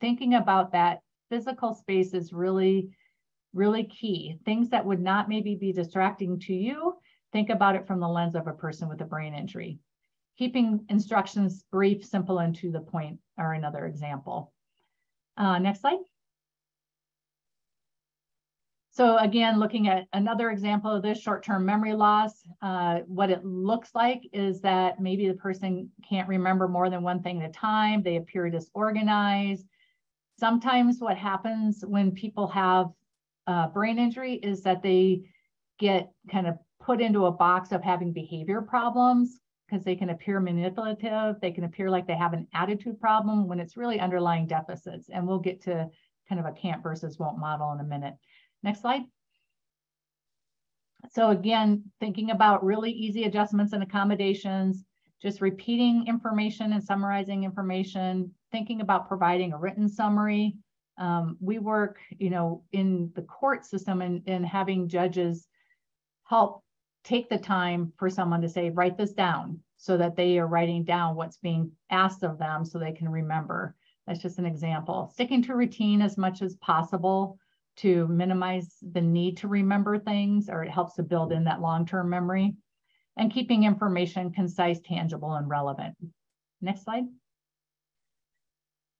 thinking about that physical space is really, really key. Things that would not maybe be distracting to you, think about it from the lens of a person with a brain injury. Keeping instructions brief, simple, and to the point are another example. Next slide. So again, looking at another example of this short-term memory loss, what it looks like is that maybe the person can't remember more than one thing at a time. They appear disorganized. Sometimes what happens when people have brain injury is that they get kind of put into a box of having behavior problems because they can appear manipulative. They can appear like they have an attitude problem when it's really underlying deficits. And we'll get to kind of a can't versus won't model in a minute. Next slide. So again, thinking about really easy adjustments and accommodations, just repeating information and summarizing information, thinking about providing a written summary. We work, in the court system and having judges help take the time for someone to say, write this down, so that they are writing down what's being asked of them so they can remember. That's just an example. Sticking to routine as much as possible to minimize the need to remember things, or it helps to build in that long-term memory, and keeping information concise, tangible, and relevant. Next slide.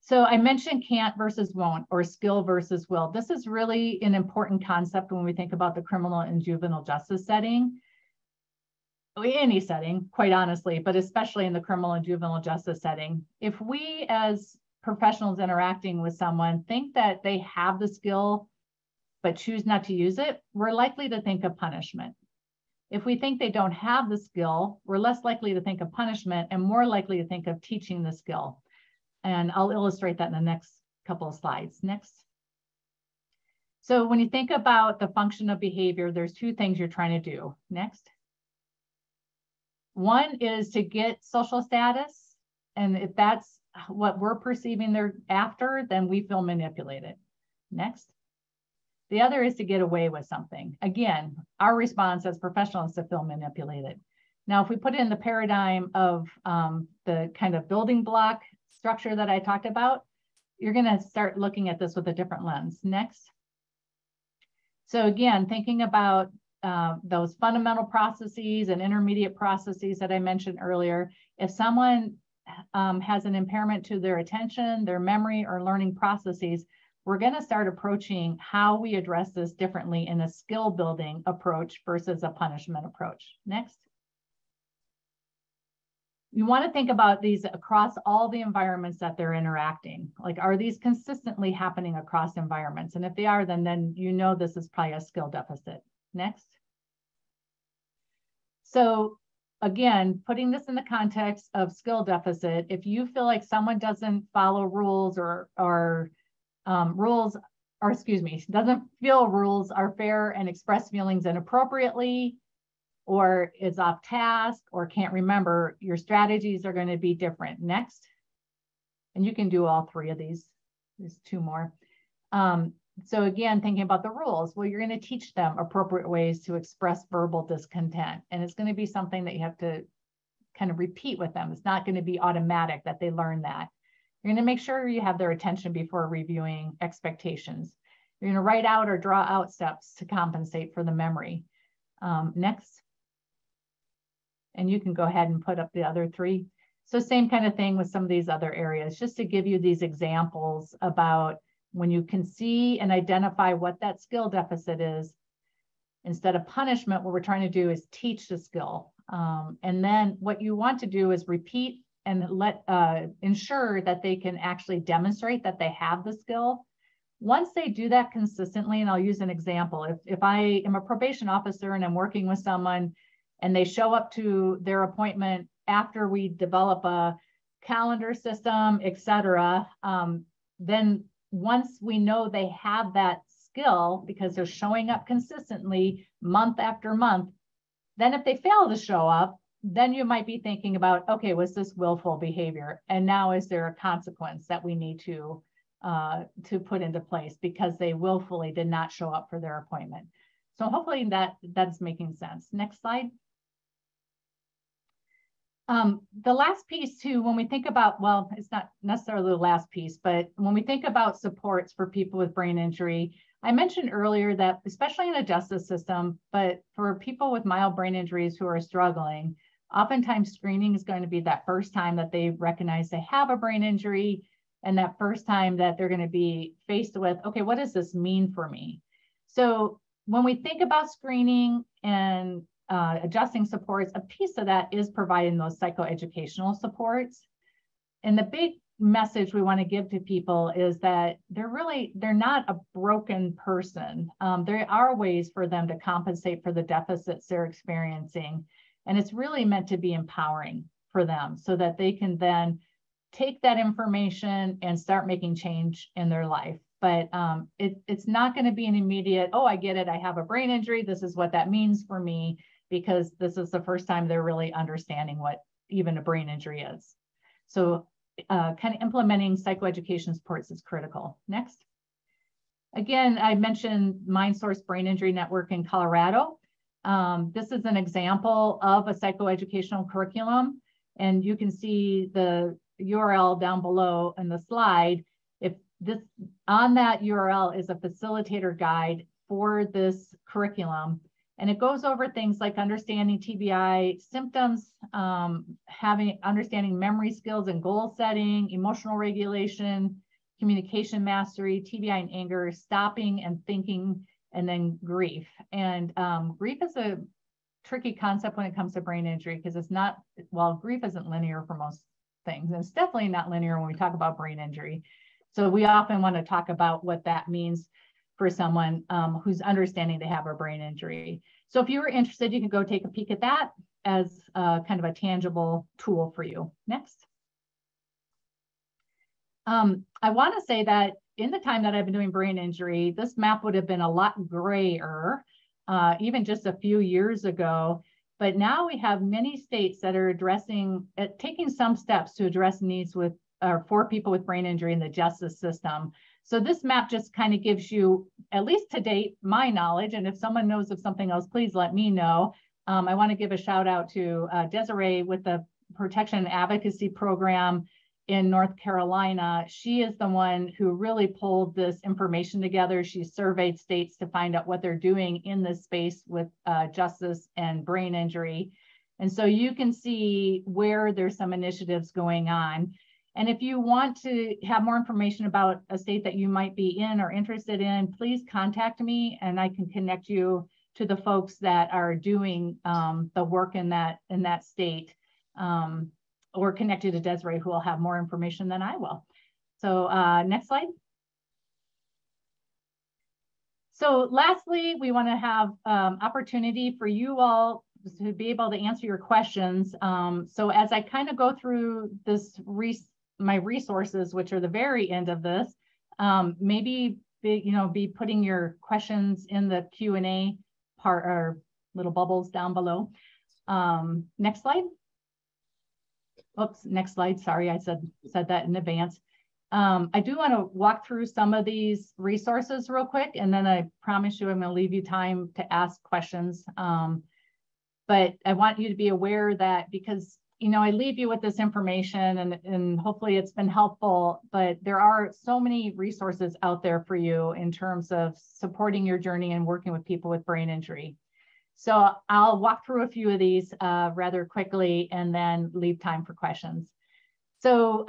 So I mentioned can't versus won't, or skill versus will. This is really an important concept when we think about the criminal and juvenile justice setting. Any setting, quite honestly, but especially in the criminal and juvenile justice setting. If we as professionals interacting with someone think that they have the skill but choose not to use it, we're likely to think of punishment. If we think they don't have the skill, we're less likely to think of punishment and more likely to think of teaching the skill. And I'll illustrate that in the next couple of slides. Next. So when you think about the function of behavior, there's two things you're trying to do. Next. One is to get social status. And if that's what we're perceiving they're after, then we feel manipulated. Next. The other is to get away with something. Again, our response as professionals is to feel manipulated. Now, if we put in the paradigm of the kind of building block structure that I talked about, you're going to start looking at this with a different lens. Next. So again, thinking about those fundamental processes and intermediate processes that I mentioned earlier. If someone has an impairment to their attention, their memory, or learning processes, we're going to start approaching how we address this differently in a skill building approach versus a punishment approach. Next. You want to think about these across all the environments that they're interacting. Like, are these consistently happening across environments? And if they are, then you know this is probably a skill deficit. Next. So again, putting this in the context of skill deficit, if you feel like someone doesn't follow rules doesn't feel rules are fair and express feelings inappropriately, or is off task, or can't remember, your strategies are going to be different. Next. And you can do all three of these. There's two more. So again, thinking about the rules, well, you're going to teach them appropriate ways to express verbal discontent. And it's going to be something that you have to kind of repeat with them. It's not going to be automatic that they learn that. You're going to make sure you have their attention before reviewing expectations. You're going to write out or draw out steps to compensate for the memory. Next. And you can go ahead and put up the other three. So same kind of thing with some of these other areas, just to give you these examples about when you can see and identify what that skill deficit is. Instead of punishment, what we're trying to do is teach the skill. And then what you want to do is repeat and ensure that they can actually demonstrate that they have the skill. Once they do that consistently, and I'll use an example, if I am a probation officer and I'm working with someone and they show up to their appointment after we develop a calendar system, et cetera, then once we know they have that skill because they're showing up consistently month after month, then if they fail to show up, then you might be thinking about, okay, was this willful behavior? And now is there a consequence that we need to put into place because they willfully did not show up for their appointment? So hopefully that's making sense. Next slide. The last piece too, when we think about, well, it's not necessarily the last piece, but when we think about supports for people with brain injury, I mentioned earlier that especially in the justice system, but for people with mild brain injuries who are struggling, oftentimes screening is going to be that first time that they recognize they have a brain injury, and that first time that they're going to be faced with, okay, what does this mean for me? So when we think about screening and adjusting supports, a piece of that is providing those psychoeducational supports. And the big message we want to give to people is that they're not a broken person. There are ways for them to compensate for the deficits they're experiencing. And it's really meant to be empowering for them so that they can then take that information and start making change in their life. But it's not going to be an immediate, oh, I get it, I have a brain injury, this is what that means for me, because this is the first time they're really understanding what even a brain injury is. So kind of implementing psychoeducation supports is critical. Next. Again, I mentioned MindSource Brain Injury Network in Colorado. This is an example of a psychoeducational curriculum, and you can see the URL down below in the slide. If this on that URL is a facilitator guide for this curriculum, and it goes over things like understanding TBI symptoms, understanding memory skills and goal setting, emotional regulation, communication mastery, TBI and anger, stopping and thinking, and then grief. And grief is a tricky concept when it comes to brain injury because it's not, well, grief isn't linear for most things. And it's definitely not linear when we talk about brain injury. So we often want to talk about what that means for someone who's understanding they have a brain injury. So if you were interested, you can go take a peek at that as kind of a tangible tool for you. Next. I want to say that in the time that I've been doing brain injury, this map would have been a lot grayer, even just a few years ago. But now we have many states that are taking some steps to address needs for people with brain injury in the justice system. So this map just kind of gives you, at least to date, my knowledge. And if someone knows of something else, please let me know. I want to give a shout out to Desiree with the Protection and Advocacy Program in North Carolina. She is the one who really pulled this information together. She surveyed states to find out what they're doing in this space with justice and brain injury. And so you can see where there's some initiatives going on. And if you want to have more information about a state that you might be in or interested in, please contact me and I can connect you to the folks that are doing the work in that state, or connect you to Desiree, who will have more information than I will. So next slide. So lastly, we want to have opportunity for you all to be able to answer your questions. So as I kind of go through this my resources, which are the very end of this, maybe be putting your questions in the Q&A part or little bubbles down below. Next slide. Oops, next slide. Sorry, I said that in advance. I do want to walk through some of these resources real quick, and then I promise you I'm going to leave you time to ask questions. But I want you to be aware that because I leave you with this information and hopefully it's been helpful, but there are so many resources out there for you in terms of supporting your journey and working with people with brain injury. So I'll walk through a few of these rather quickly and then leave time for questions. So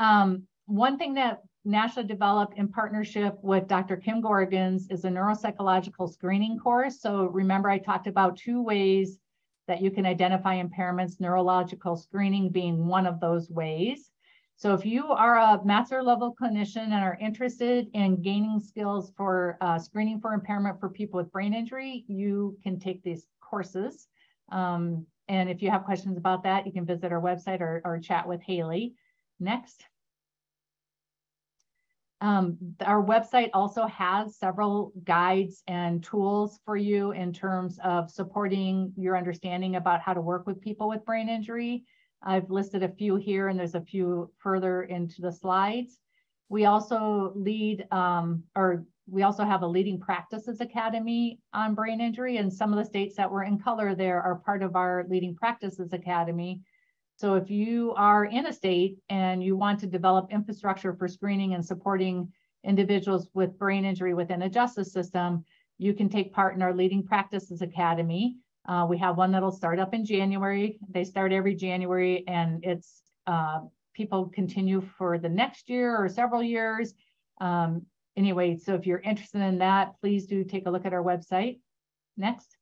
one thing that NASHIA developed in partnership with Dr. Kim Gorgans is a neuropsychological screening course. So remember, I talked about 2 ways that you can identify impairments, neurological screening being one of those ways. So if you are a master level clinician and are interested in gaining skills for screening for impairment for people with brain injury, you can take these courses. And if you have questions about that, you can visit our website or chat with Haley. Next. Our website also has several guides and tools for you in terms of supporting your understanding about how to work with people with brain injury. I've listed a few here and there's a few further into the slides. We also we also have a Leading Practices Academy on brain injury, and some of the states that were in color there are part of our Leading Practices Academy. So if you are in a state and you want to develop infrastructure for screening and supporting individuals with brain injury within a justice system, you can take part in our Leading Practices Academy. We have one that'll start up in January. They start every January, and it's people continue for the next year or several years. Anyway, so if you're interested in that, please do take a look at our website. Next.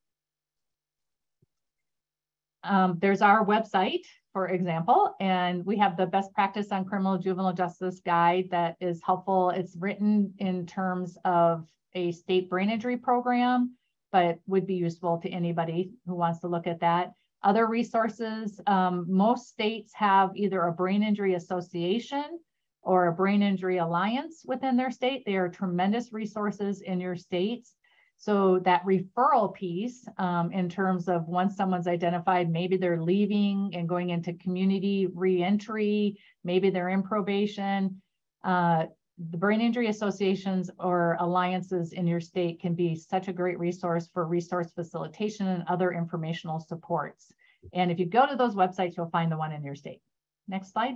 There's our website, for example, and we have the best practice on criminal juvenile justice guide that is helpful. It's written in terms of a state brain injury program, but would be useful to anybody who wants to look at that. Other resources, most states have either a brain injury association or a brain injury alliance within their state. They are tremendous resources in your states. So that referral piece in terms of once someone's identified, maybe they're leaving and going into community reentry, maybe they're in probation, the brain injury associations or alliances in your state can be such a great resource for resource facilitation and other informational supports. And if you go to those websites, you'll find the one in your state. Next slide.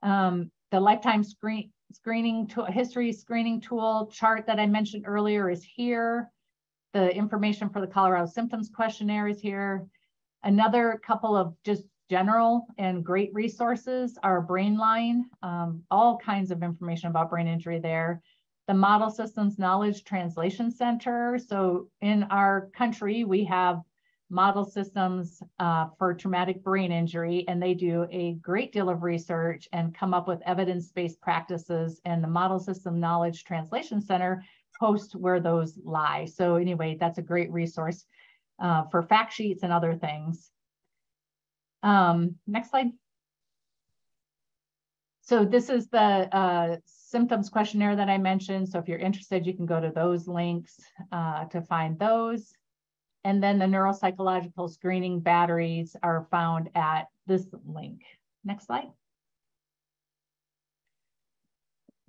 The lifetime history screening tool chart that I mentioned earlier is here. The information for the Colorado Symptoms Questionnaire is here. Another couple of just general and great resources are BrainLine, all kinds of information about brain injury there. The Model Systems Knowledge Translation Center. So in our country, we have model systems for traumatic brain injury, and they do a great deal of research and come up with evidence-based practices, and the Model System Knowledge Translation Center posts where those lie. So anyway, that's a great resource for fact sheets and other things. Next slide. So this is the symptoms questionnaire that I mentioned. So if you're interested, you can go to those links to find those. And then the neuropsychological screening batteries are found at this link. Next slide.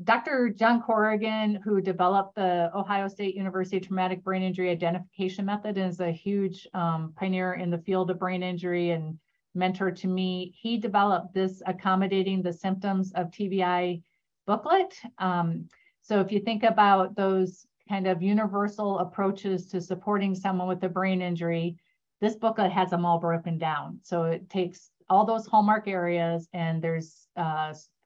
Dr. John Corrigan, who developed the Ohio State University Traumatic Brain Injury Identification Method, is a huge pioneer in the field of brain injury and mentor to me, he developed this Accommodating the Symptoms of TBI booklet. So if you think about those kind of universal approaches to supporting someone with a brain injury, this booklet has them all broken down. So it takes all those hallmark areas, and there's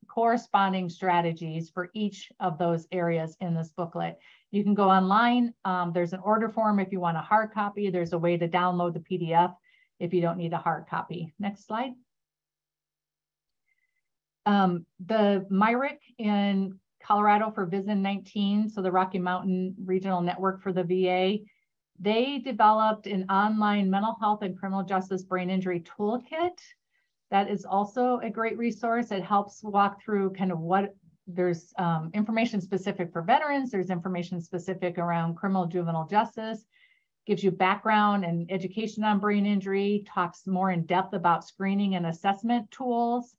corresponding strategies for each of those areas in this booklet. You can go online. There's an order form if you want a hard copy. There's a way to download the PDF if you don't need a hard copy. Next slide. The MYRIC in Colorado for VISN 19, so the Rocky Mountain Regional Network for the VA, they developed an online mental health and criminal justice brain injury toolkit. That is also a great resource. It helps walk through kind of what there's information specific for veterans. There's information specific around criminal juvenile justice, gives you background and education on brain injury, talks more in depth about screening and assessment tools,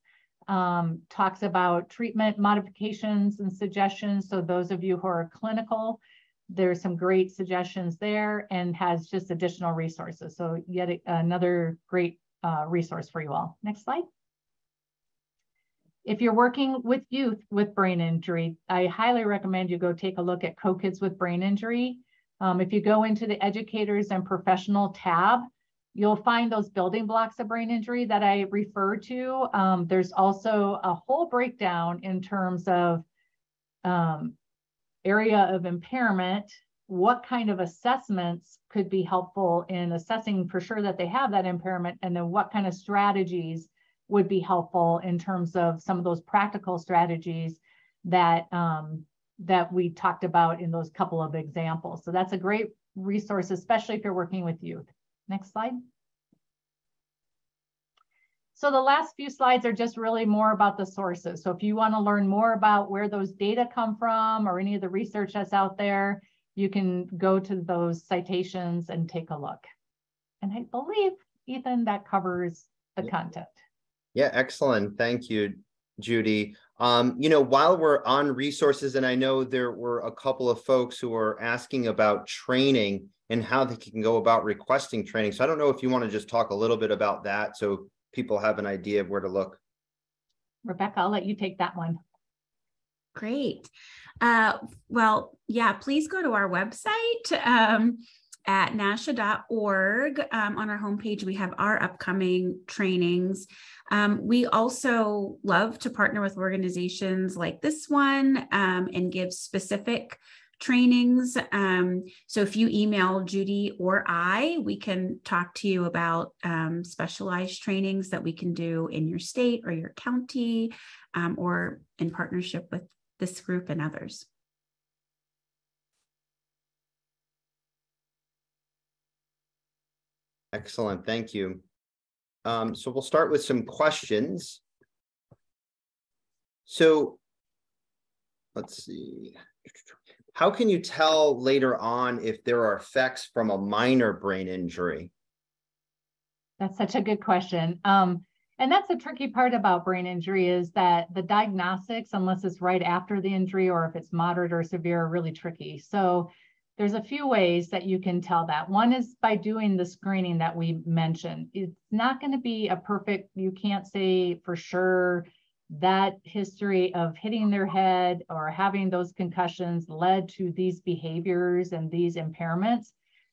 talks about treatment modifications and suggestions. So those of you who are clinical, there's some great suggestions there, and has just additional resources. So yet another great resource for you all. Next slide. If you're working with youth with brain injury, I highly recommend you go take a look at Co-Kids with Brain Injury. If you go into the Educators and Professional tab, you'll find those building blocks of brain injury that I referred to. There's also a whole breakdown in terms of area of impairment, what kind of assessments could be helpful in assessing for sure that they have that impairment, and then what kind of strategies would be helpful in terms of some of those practical strategies that that we talked about in those couple of examples. So that's a great resource, especially if you're working with youth. Next slide. So the last few slides are just really more about the sources. So if you want to learn more about where those data come from or any of the research that's out there, you can go to those citations and take a look. And I believe, Ethan, that covers the content. Yeah, excellent. Thank you, Judy. You know, while we're on resources, and I know there were a couple of folks who were asking about training and how they can go about requesting training. So I don't know if you want to just talk a little bit about that so people have an idea of where to look. Rebecca, I'll let you take that one. Great. Well, yeah, please go to our website at NASHIA.org. On our homepage, we have our upcoming trainings. We also love to partner with organizations like this one and give specific trainings. So if you email Judy or we can talk to you about specialized trainings that we can do in your state or your county or in partnership with this group and others. Excellent, thank you. So we'll start with some questions. So let's see. How can you tell later on if there are effects from a minor brain injury? That's such a good question. And that's the tricky part about brain injury, is that the diagnostics, unless it's right after the injury or if it's moderate or severe, are really tricky. So there's a few ways that you can tell that. One is by doing the screening that we mentioned. It's not going to be a perfect, you can't say for sure that history of hitting their head or having those concussions led to these behaviors and these impairments,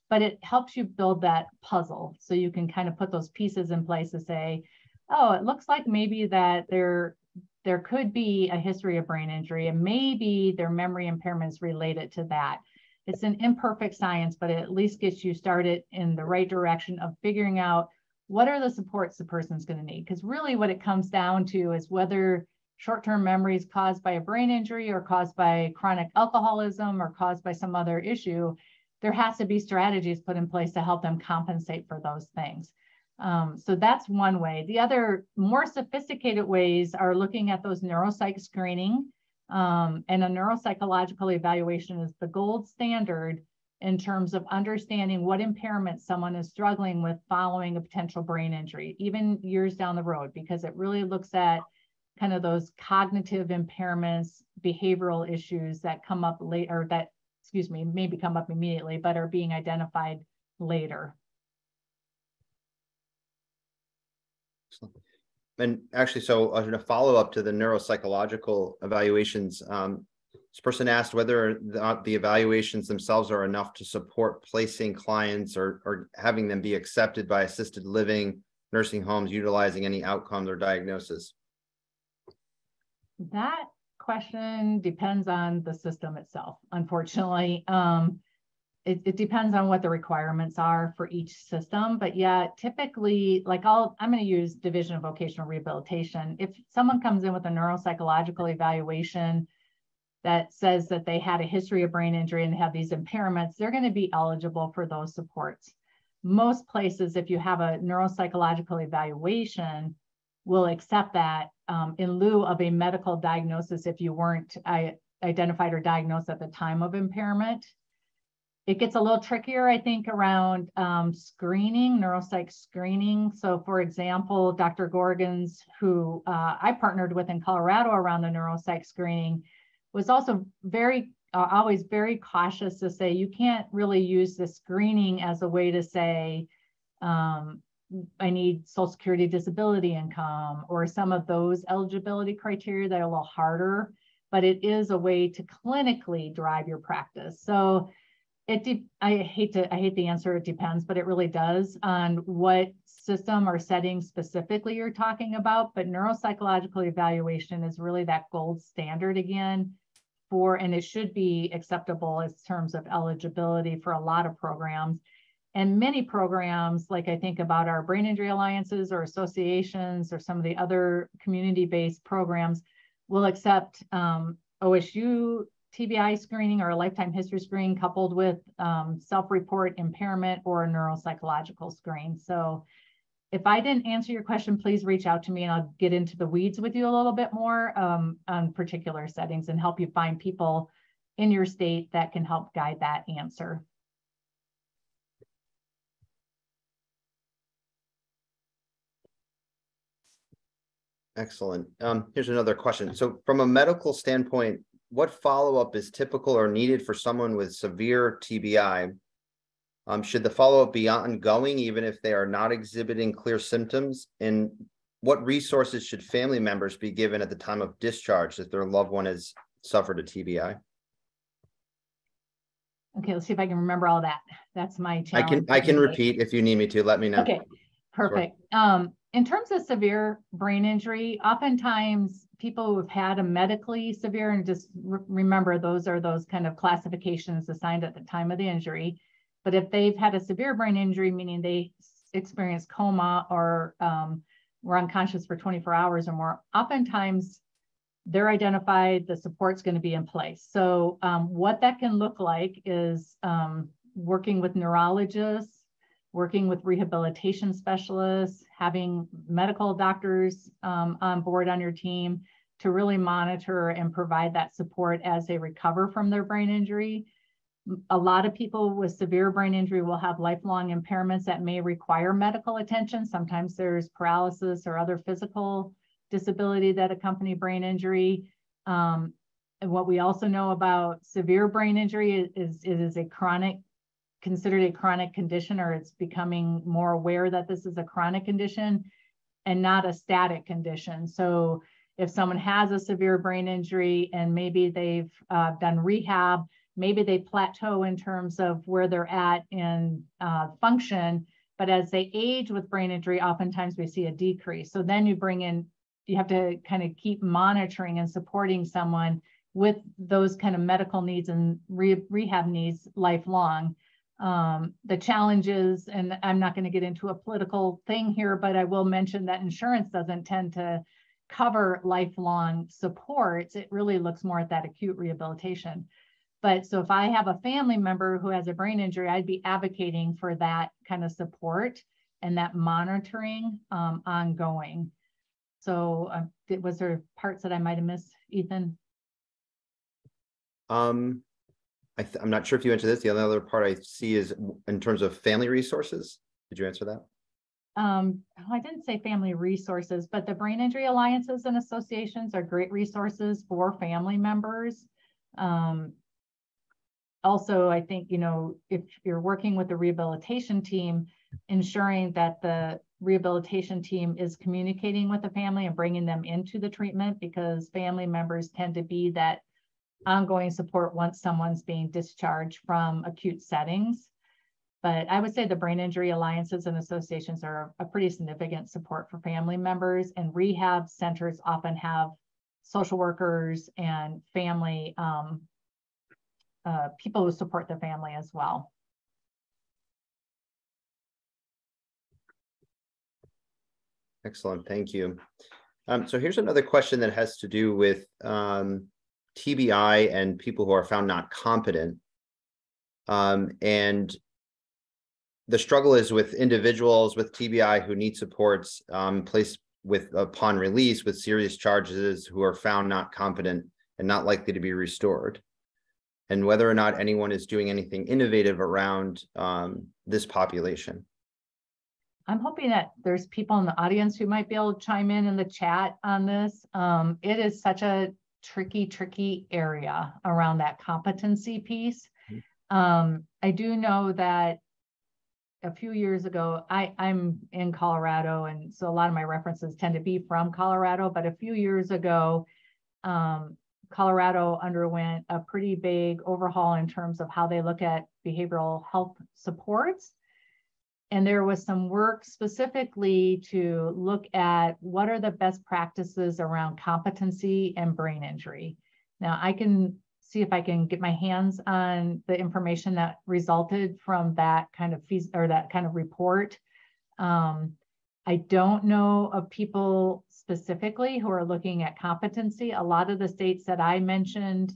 but it helps you build that puzzle. So you can kind of put those pieces in place to say, oh, it looks like maybe that there could be a history of brain injury and maybe their memory impairments related to that. It's an imperfect science, but it at least gets you started in the right direction of figuring out what are the supports the person's going to need. Because really what it comes down to is whether short-term memory is caused by a brain injury or caused by chronic alcoholism or caused by some other issue, there has to be strategies put in place to help them compensate for those things. So that's one way. The other more sophisticated ways are looking at those neuropsych screening. And a neuropsychological evaluation is the gold standard in terms of understanding what impairment someone is struggling with following a potential brain injury, even years down the road, because it really looks at kind of those cognitive impairments, behavioral issues that come up late, or that, excuse me, maybe come up immediately, but are being identified later. Excellent. And actually, so a follow-up to the neuropsychological evaluations, this person asked whether the evaluations themselves are enough to support placing clients or having them be accepted by assisted living, nursing homes, utilizing any outcomes or diagnosis. That question depends on the system itself, unfortunately. It depends on what the requirements are for each system, but yeah, typically, like I'm going to use Division of Vocational Rehabilitation. If someone comes in with a neuropsychological evaluation that says that they had a history of brain injury and have these impairments, they're going to be eligible for those supports. Most places, if you have a neuropsychological evaluation, will accept that in lieu of a medical diagnosis if you weren't identified or diagnosed at the time of impairment. It gets a little trickier, I think, around screening, neuropsych screening. So for example, Dr. Gorgons, who I partnered with in Colorado around the neuropsych screening, was also always very cautious to say, you can't really use the screening as a way to say, I need Social Security disability income, or some of those eligibility criteria that are a little harder, but it is a way to clinically drive your practice. So I hate the answer, it depends, but it really does on what system or setting specifically you're talking about. But neuropsychological evaluation is really that gold standard again and it should be acceptable in terms of eligibility for a lot of programs. And many programs, like I think about our brain injury alliances or associations or some of the other community-based programs, will accept OSU TBI screening or a lifetime history screen coupled with self-report impairment or a neuropsychological screen. So if I didn't answer your question, please reach out to me and I'll get into the weeds with you a little bit more on particular settings and help you find people in your state that can help guide that answer. Excellent. Here's another question. So from a medical standpoint, what follow-up is typical or needed for someone with severe TBI? Should the follow-up be ongoing even if they are not exhibiting clear symptoms? And what resources should family members be given at the time of discharge if their loved one has suffered a TBI? Okay, let's see if I can remember all that. That's my challenge. I can repeat if you need me to, let me know. Okay, perfect. Sure. In terms of severe brain injury, oftentimes people who have had a medically severe, and just remember those are those kind of classifications assigned at the time of the injury. But if they've had a severe brain injury, meaning they experienced coma or were unconscious for 24 hours or more, oftentimes they're identified, the support's going to be in place. So what that can look like is working with neurologists, working with rehabilitation specialists, having medical doctors on board on your team to really monitor and provide that support as they recover from their brain injury. A lot of people with severe brain injury will have lifelong impairments that may require medical attention. Sometimes there's paralysis or other physical disability that accompany brain injury. And what we also know about severe brain injury is it is considered a chronic condition, or it's becoming more aware that this is a chronic condition and not a static condition. So if someone has a severe brain injury and maybe they've done rehab, maybe they plateau in terms of where they're at in function, but as they age with brain injury, oftentimes we see a decrease. So then you have to kind of keep monitoring and supporting someone with those kind of medical needs and rehab needs lifelong. The challenges, and I'm not going to get into a political thing here, but I will mention that insurance doesn't tend to cover lifelong supports. It really looks more at that acute rehabilitation. But so if I have a family member who has a brain injury, I'd be advocating for that kind of support and that monitoring ongoing. So was there parts that I might have missed, Ethan? I'm not sure if you answered this. The other part I see is in terms of family resources. Did you answer that? I didn't say family resources, but the brain injury alliances and associations are great resources for family members. Also, I think, if you're working with the rehabilitation team, ensuring that the rehabilitation team is communicating with the family and bringing them into the treatment, because family members tend to be that ongoing support once someone's being discharged from acute settings. But I would say the brain injury alliances and associations are a pretty significant support for family members, and rehab centers often have social workers and family people who support the family as well. Excellent, thank you. So here's another question that has to do with TBI and people who are found not competent. And the struggle is with individuals with TBI who need supports placed with upon release with serious charges who are found not competent and not likely to be restored, and whether or not anyone is doing anything innovative around this population. I'm hoping that there's people in the audience who might be able to chime in the chat on this. It is such a tricky area around that competency piece. I do know that a few years ago, I'm in Colorado, and so a lot of my references tend to be from Colorado, but a few years ago, Colorado underwent a pretty big overhaul in terms of how they look at behavioral health supports. And there was some work specifically to look at what are the best practices around competency and brain injury. Now, I can see if I can get my hands on the information that resulted from that kind of report. I don't know of people specifically who are looking at competency. A lot of the states that I mentioned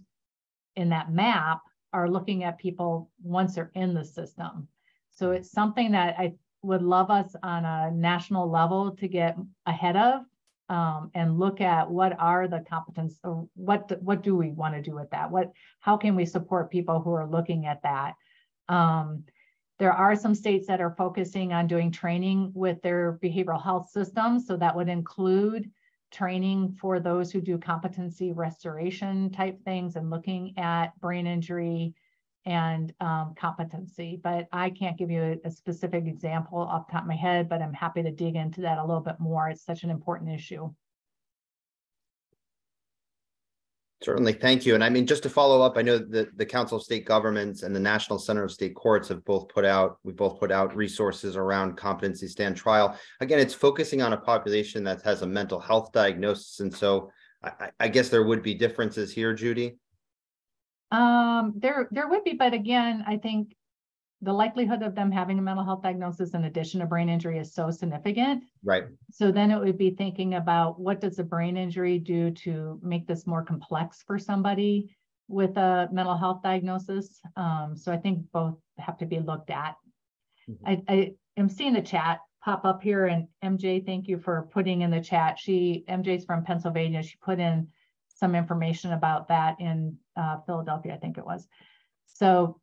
in that map are looking at people once they're in the system. So it's something that I would love us on a national level to get ahead of and look at what are the competence, or what do we want to do with that? How can we support people who are looking at that? There are some states that are focusing on doing training with their behavioral health systems. So that would include training for those who do competency restoration type things and looking at brain injury and competency. But I can't give you a specific example off the top of my head, but I'm happy to dig into that a little bit more. It's such an important issue. Certainly, thank you. And I mean, just to follow up, I know that the Council of State Governments and the National Center of State Courts have both put out resources around competency stand trial. Again, it's focusing on a population that has a mental health diagnosis. And so I guess there would be differences here, Judy. There would be, but again, I think the likelihood of them having a mental health diagnosis in addition to brain injury is so significant. Right. So then it would be thinking about what does a brain injury do to make this more complex for somebody with a mental health diagnosis. So I think both have to be looked at. Mm-hmm. I am seeing the chat pop up here, and MJ, thank you for putting in the chat. MJ's from Pennsylvania. She put in some information about that in Philadelphia, I think it was. So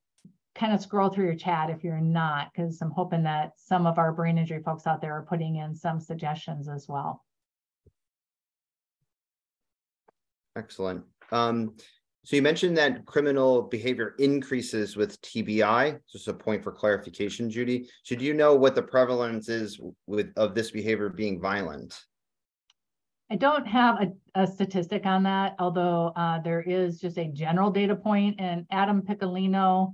kind of scroll through your chat if you're not, because I'm hoping that some of our brain injury folks out there are putting in some suggestions as well. Excellent. So you mentioned that criminal behavior increases with TBI. Just a point for clarification, Judy. So do you know what the prevalence is of this behavior being violent? I don't have a statistic on that, although there is just a general data point, and Adam Piccolino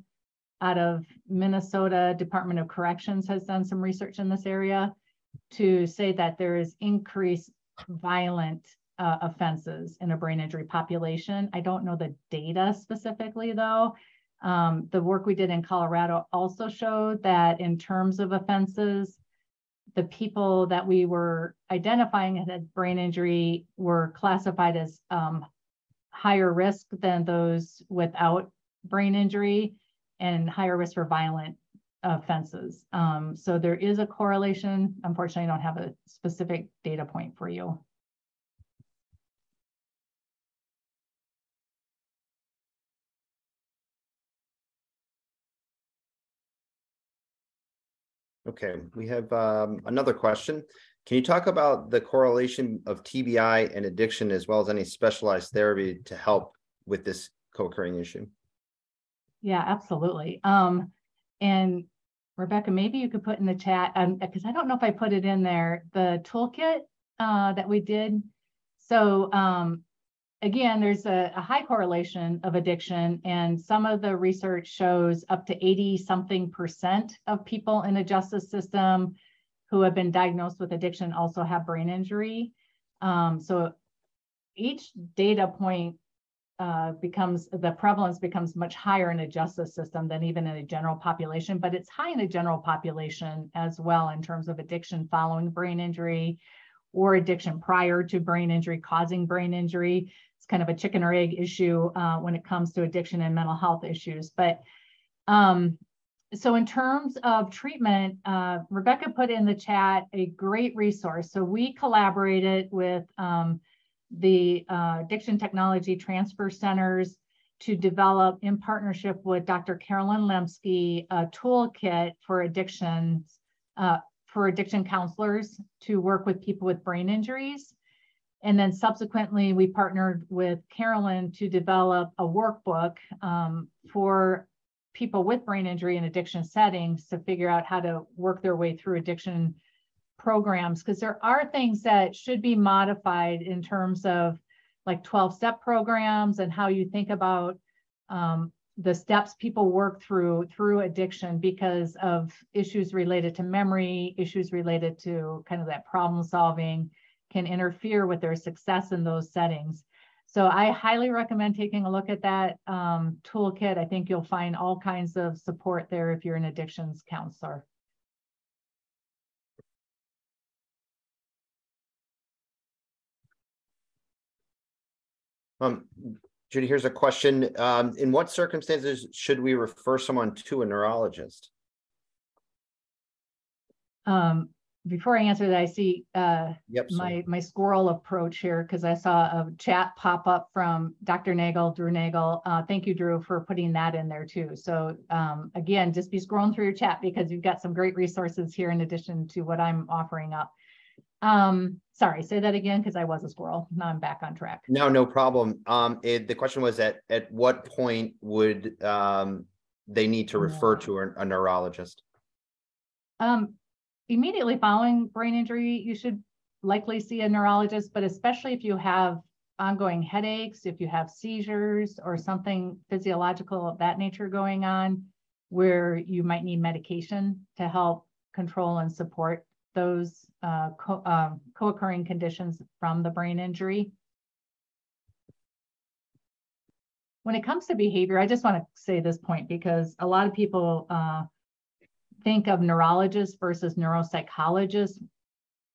out of Minnesota Department of Corrections has done some research in this area to say that there is increased violent offenses in a brain injury population. I don't know the data specifically though. The work we did in Colorado also showed that in terms of offenses, the people that we were identifying as had brain injury were classified as higher risk than those without brain injury, and higher risk for violent offenses. So there is a correlation. Unfortunately, I don't have a specific data point for you. Okay, we have another question. Can you talk about the correlation of TBI and addiction, as well as any specialized therapy to help with this co-occurring issue? Yeah, absolutely. And Rebecca, maybe you could put in the chat, because I don't know if I put it in there, the toolkit that we did. So again, there's a high correlation of addiction, and some of the research shows up to 80-something% of people in the justice system who have been diagnosed with addiction also have brain injury. So each data point the prevalence becomes much higher in a justice system than even in a general population, but it's high in the general population as well in terms of addiction following brain injury or addiction prior to brain injury causing brain injury. It's kind of a chicken or egg issue when it comes to addiction and mental health issues. But so in terms of treatment, Rebecca put in the chat a great resource. So we collaborated with the Addiction Technology Transfer Centers to develop, in partnership with Dr. Carolyn Lemsky, a toolkit for addiction counselors to work with people with brain injuries. And then subsequently, we partnered with Carolyn to develop a workbook for people with brain injury and addiction settings to figure out how to work their way through addiction programs, because there are things that should be modified in terms of like 12-step programs and how you think about the steps people work through addiction because of issues related to memory, issues related to kind of that problem solving can interfere with their success in those settings. So I highly recommend taking a look at that toolkit. I think you'll find all kinds of support there if you're an addictions counselor. Judy, here's a question. In what circumstances should we refer someone to a neurologist? Before I answer that, I see my squirrel approach here because I saw a chat pop up from Dr. Nagel, Drew Nagel. Thank you, Drew, for putting that in there too. So again, just be scrolling through your chat because you've got some great resources here in addition to what I'm offering up. Sorry, say that again because I was a squirrel. Now I'm back on track. No problem. The question was at what point would they need to refer to a neurologist? Immediately following brain injury, you should likely see a neurologist, but especially if you have ongoing headaches, if you have seizures or something physiological of that nature going on, where you might need medication to help control and support those co-occurring conditions from the brain injury. When it comes to behavior, I just want to say this point because a lot of people think of neurologists versus neuropsychologists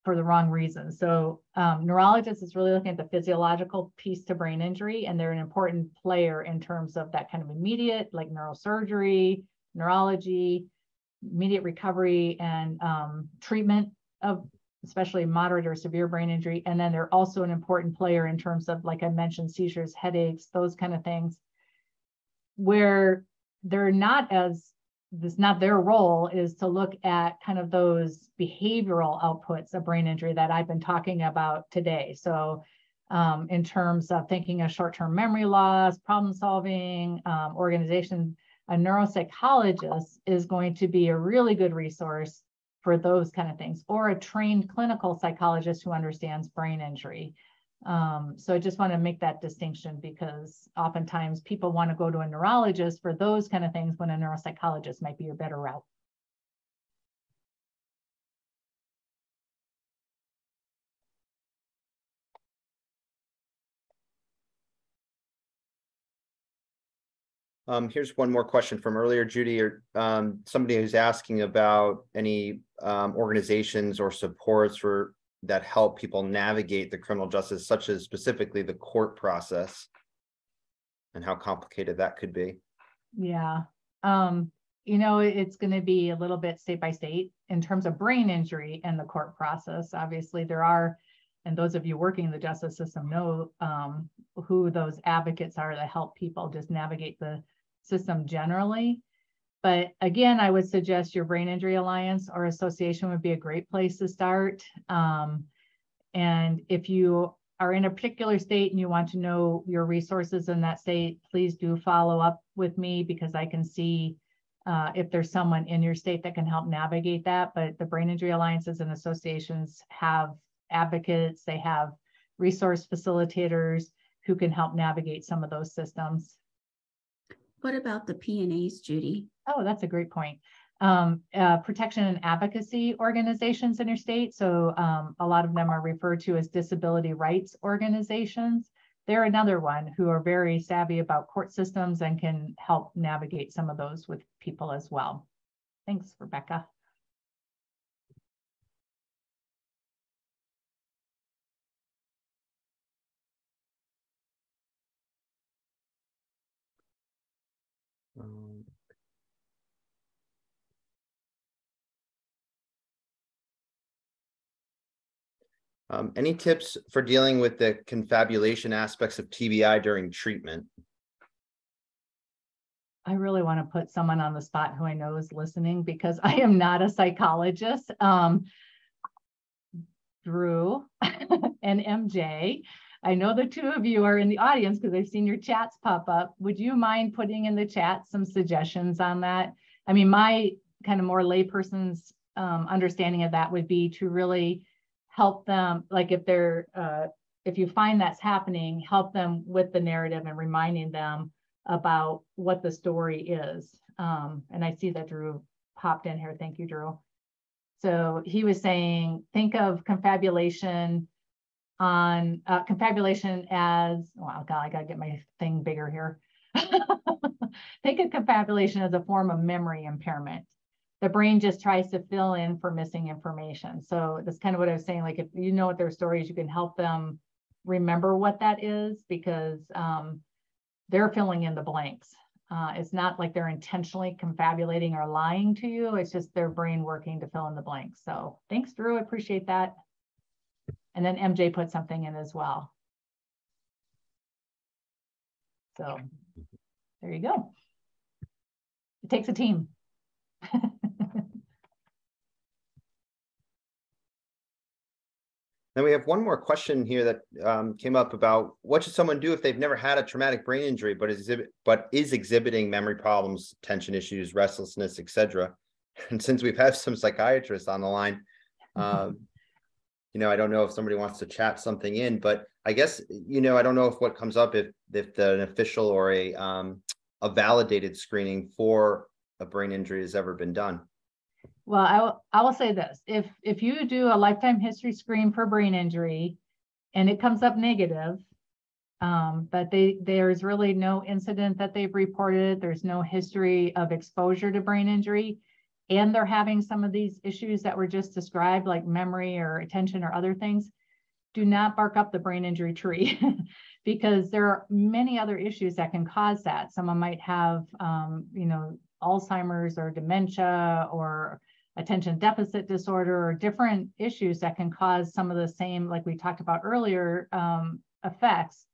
for the wrong reason. So neurologists is really looking at the physiological piece to brain injury, and they're an important player in terms of that kind of immediate, like neurosurgery, neurology, immediate recovery and treatment of especially moderate or severe brain injury. And then they're also an important player in terms of, like I mentioned, seizures, headaches, those kind of things, where they're not as, this not their role is to look at kind of those behavioral outputs of brain injury that I've been talking about today. So in terms of thinking of short-term memory loss, problem solving, organization, a neuropsychologist is going to be a really good resource for those kind of things, or a trained clinical psychologist who understands brain injury. So I just want to make that distinction because oftentimes people want to go to a neurologist for those kind of things when a neuropsychologist might be a better route. Here's one more question from earlier, Judy, or somebody who's asking about any organizations or supports that help people navigate the criminal justice, such as specifically the court process and how complicated that could be. Yeah. You know, it's going to be a little bit state by state in terms of brain injury and the court process. Obviously, there are, and those of you working in the justice system know who those advocates are that help people just navigate the system generally. But again, I would suggest your Brain Injury Alliance or association would be a great place to start. And if you are in a particular state and you want to know your resources in that state, please do follow up with me because I can see if there's someone in your state that can help navigate that. But the brain injury alliances and associations have advocates, they have resource facilitators who can help navigate some of those systems. What about the P&As, Judy? Oh, that's a great point. Protection and advocacy organizations in your state. So a lot of them are referred to as disability rights organizations. They're another one who are very savvy about court systems and can help navigate some of those with people as well. Thanks, Rebecca. Any tips for dealing with the confabulation aspects of TBI during treatment? I really want to put someone on the spot who I know is listening because I am not a psychologist. Drew and MJ, I know the two of you are in the audience because I've seen your chats pop up. Would you mind putting in the chat some suggestions on that? I mean, my kind of more layperson's understanding of that would be to really help them, like if they're, if you find that's happening, help them with the narrative and reminding them about what the story is. And I see that Drew popped in here. Thank you, Drew. So he was saying, think of confabulation on confabulation as, wow, God, I gotta get my thing bigger here. Think of confabulation as a form of memory impairment. The brain just tries to fill in for missing information. So that's kind of what I was saying. Like if you know what their story is, you can help them remember what that is because they're filling in the blanks. It's not like they're intentionally confabulating or lying to you. It's just their brain working to fill in the blanks. So thanks, Drew. I appreciate that. And then MJ put something in as well. So there you go. It takes a team. Then we have one more question here that came up about what should someone do if they've never had a traumatic brain injury, but is exhibiting memory problems, attention issues, restlessness, etc. And since we've had some psychiatrists on the line, you know, I don't know if somebody wants to chat something in, but I guess, you know, I don't know if what comes up if an official or a validated screening for a brain injury has ever been done. Well, I will say this, if you do a lifetime history screen for brain injury and it comes up negative, but there's really no incident that they've reported, there's no history of exposure to brain injury, and they're having some of these issues that were just described, like memory or attention or other things, do not bark up the brain injury tree because there are many other issues that can cause that. Someone might have, you know, Alzheimer's or dementia or attention deficit disorder or different issues that can cause some of the same, like we talked about earlier, effects.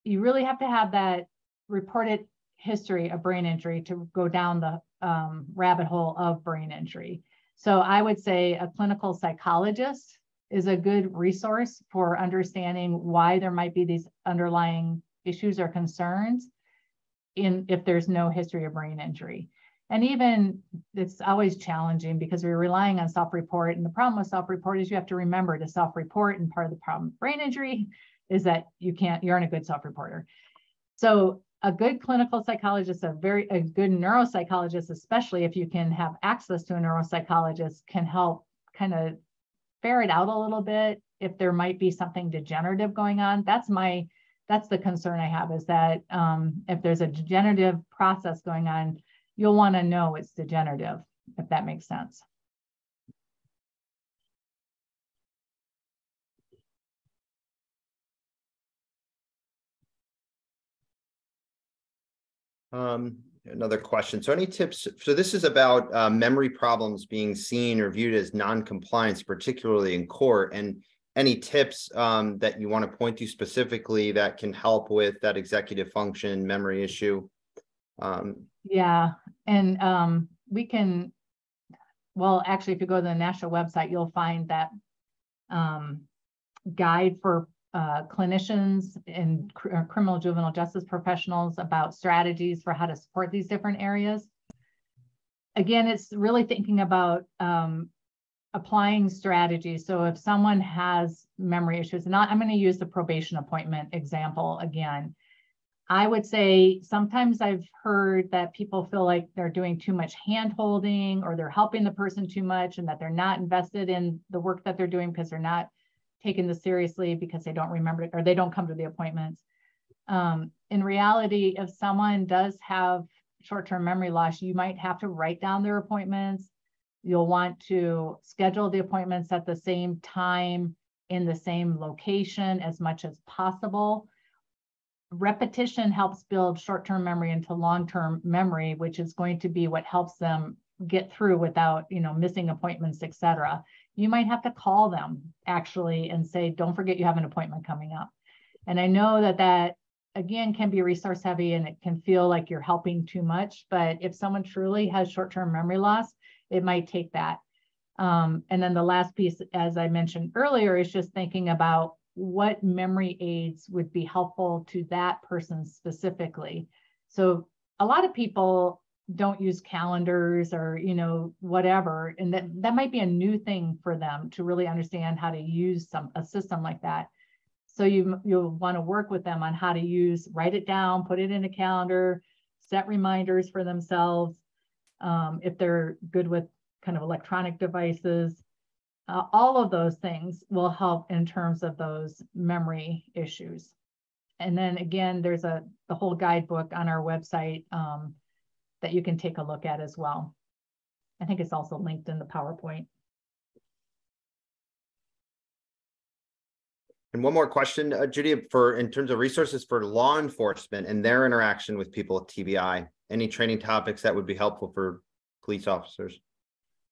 You really have to have that reported history of brain injury to go down the rabbit hole of brain injury. So I would say a clinical psychologist is a good resource for understanding why there might be these underlying issues or concerns if there's no history of brain injury. And even it's always challenging because we're relying on self-report. And the problem with self-report is you have to remember to self-report. And part of the problem with brain injury is that you aren't a good self-reporter. So a good clinical psychologist, a good neuropsychologist, especially if you can have access to a neuropsychologist, can help kind of ferret out a little bit if there might be something degenerative going on. That's the concern I have, is that if there's a degenerative process going on, you'll want to know it's degenerative, if that makes sense. Another question. So any tips? So this is about memory problems being seen or viewed as non-compliance, particularly in court. And any tips that you want to point to specifically that can help with that executive function memory issue? Yeah, and we can, well, actually, if you go to the NASHIA website, you'll find that guide for clinicians and criminal juvenile justice professionals about strategies for how to support these different areas. again, it's really thinking about applying strategies. So if someone has memory issues, and I'm going to use the probation appointment example again. I would say sometimes I've heard that people feel like they're doing too much hand-holding, or they're helping the person too much, and that they're not invested in the work that they're doing because they're not taking this seriously, because they don't remember it, or they don't come to the appointments. In reality, if someone does have short-term memory loss, you might have to write down their appointments. You'll want to schedule the appointments at the same time in the same location as much as possible. Repetition helps build short-term memory into long-term memory, which is going to be what helps them get through without, missing appointments, etc. You might have to call them actually and say, don't forget you have an appointment coming up. And I know that again can be resource heavy, and it can feel like you're helping too much, but if someone truly has short-term memory loss, it might take that. And then the last piece, as I mentioned earlier, is just thinking about what memory aids would be helpful to that person specifically. So a lot of people don't use calendars or, whatever, and that might be a new thing for them to really understand how to use a system like that. So you'll want to work with them on how to write it down, put it in a calendar, set reminders for themselves. If they're good with kind of electronic devices, all of those things will help in terms of those memory issues. And then again, there's the whole guidebook on our website that you can take a look at as well. I think it's also linked in the PowerPoint. And one more question, Judy, in terms of resources for law enforcement and their interaction with people with TBI, any training topics that would be helpful for police officers?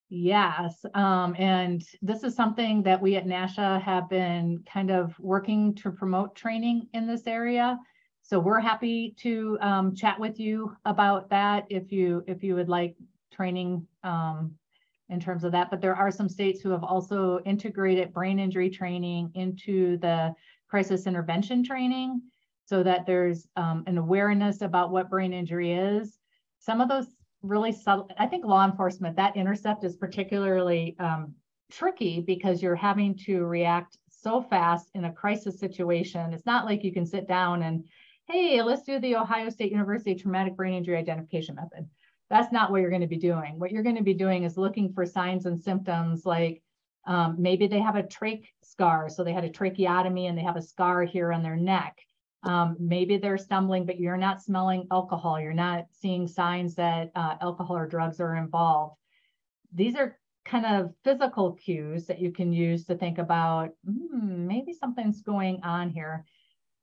Yes, and this is something that we at NASHIA have been kind of working to promote training in this area. So we're happy to chat with you about that if you would like training in terms of that. But there are some states who have also integrated brain injury training into the crisis intervention training, so that there's an awareness about what brain injury is. Some of those really subtle, I think law enforcement, that intercept is particularly tricky because you're having to react so fast in a crisis situation. It's not like you can sit down and, hey, let's do the Ohio State University traumatic brain injury identification method. That's not what you're going to be doing. What you're going to be doing is looking for signs and symptoms like maybe they have a trach scar. So they had a tracheotomy and they have a scar here on their neck. Maybe they're stumbling, but you're not smelling alcohol. You're not seeing signs that alcohol or drugs are involved. These are kind of physical cues that you can use to think about, maybe something's going on here.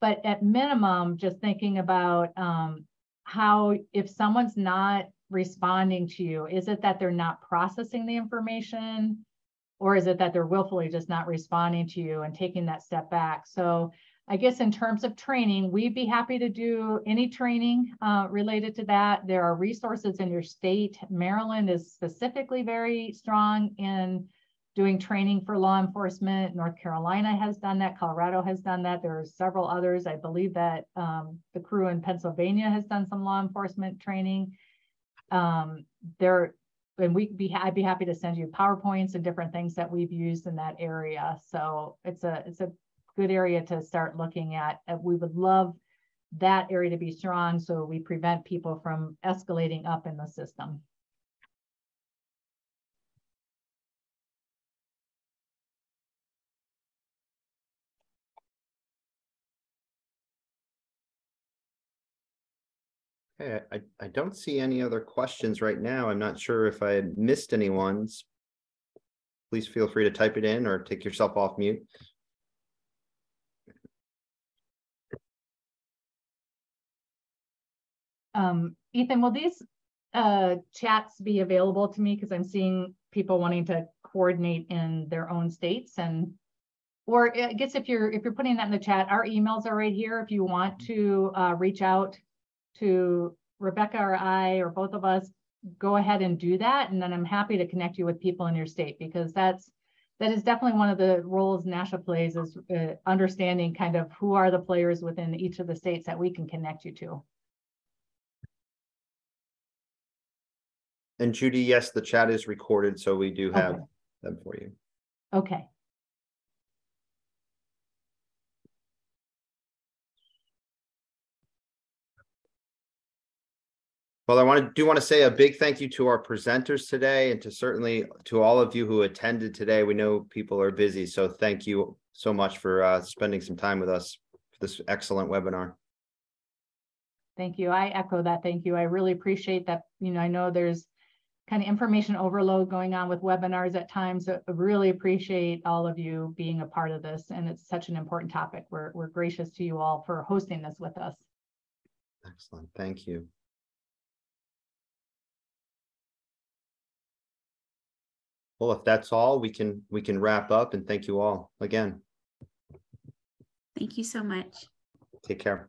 But at minimum, just thinking about how, if someone's not responding to you, is it that they're not processing the information, or is it that they're willfully just not responding to you and taking that step back? So I guess in terms of training, we'd be happy to do any training related to that. There are resources in your state. Maryland is specifically very strong in doing training for law enforcement. North Carolina has done that. Colorado has done that. There are several others. I believe that the crew in Pennsylvania has done some law enforcement training. And I'd be happy to send you PowerPoints and different things that we've used in that area. So it's a good area to start looking at. We would love that area to be strong so we prevent people from escalating up in the system. Okay, I don't see any other questions right now. I'm not sure if I had missed anyone's. Please feel free to type it in or take yourself off mute. Ethan, will these chats be available to me? Because I'm seeing people wanting to coordinate in their own states, or I guess if you're putting that in the chat, our emails are right here. If you want to reach out to Rebecca or I or both of us, go ahead and do that, and then I'm happy to connect you with people in your state, because that is definitely one of the roles NASHIA plays, is understanding kind of who are the players within each of the states that we can connect you to. And Judy, yes, the chat is recorded, so we do have them for you. Okay. Well, I do want to say a big thank you to our presenters today, and certainly to all of you who attended today. We know people are busy, so thank you so much for spending some time with us for this excellent webinar. Thank you. I echo that. Thank you. I really appreciate that. I know there's kind of information overload going on with webinars at times. So I really appreciate all of you being a part of this, and it's such an important topic. We're gracious to you all for hosting this with us. Excellent. Thank you. Well, if that's all, we can wrap up, and thank you all again. Thank you so much. Take care.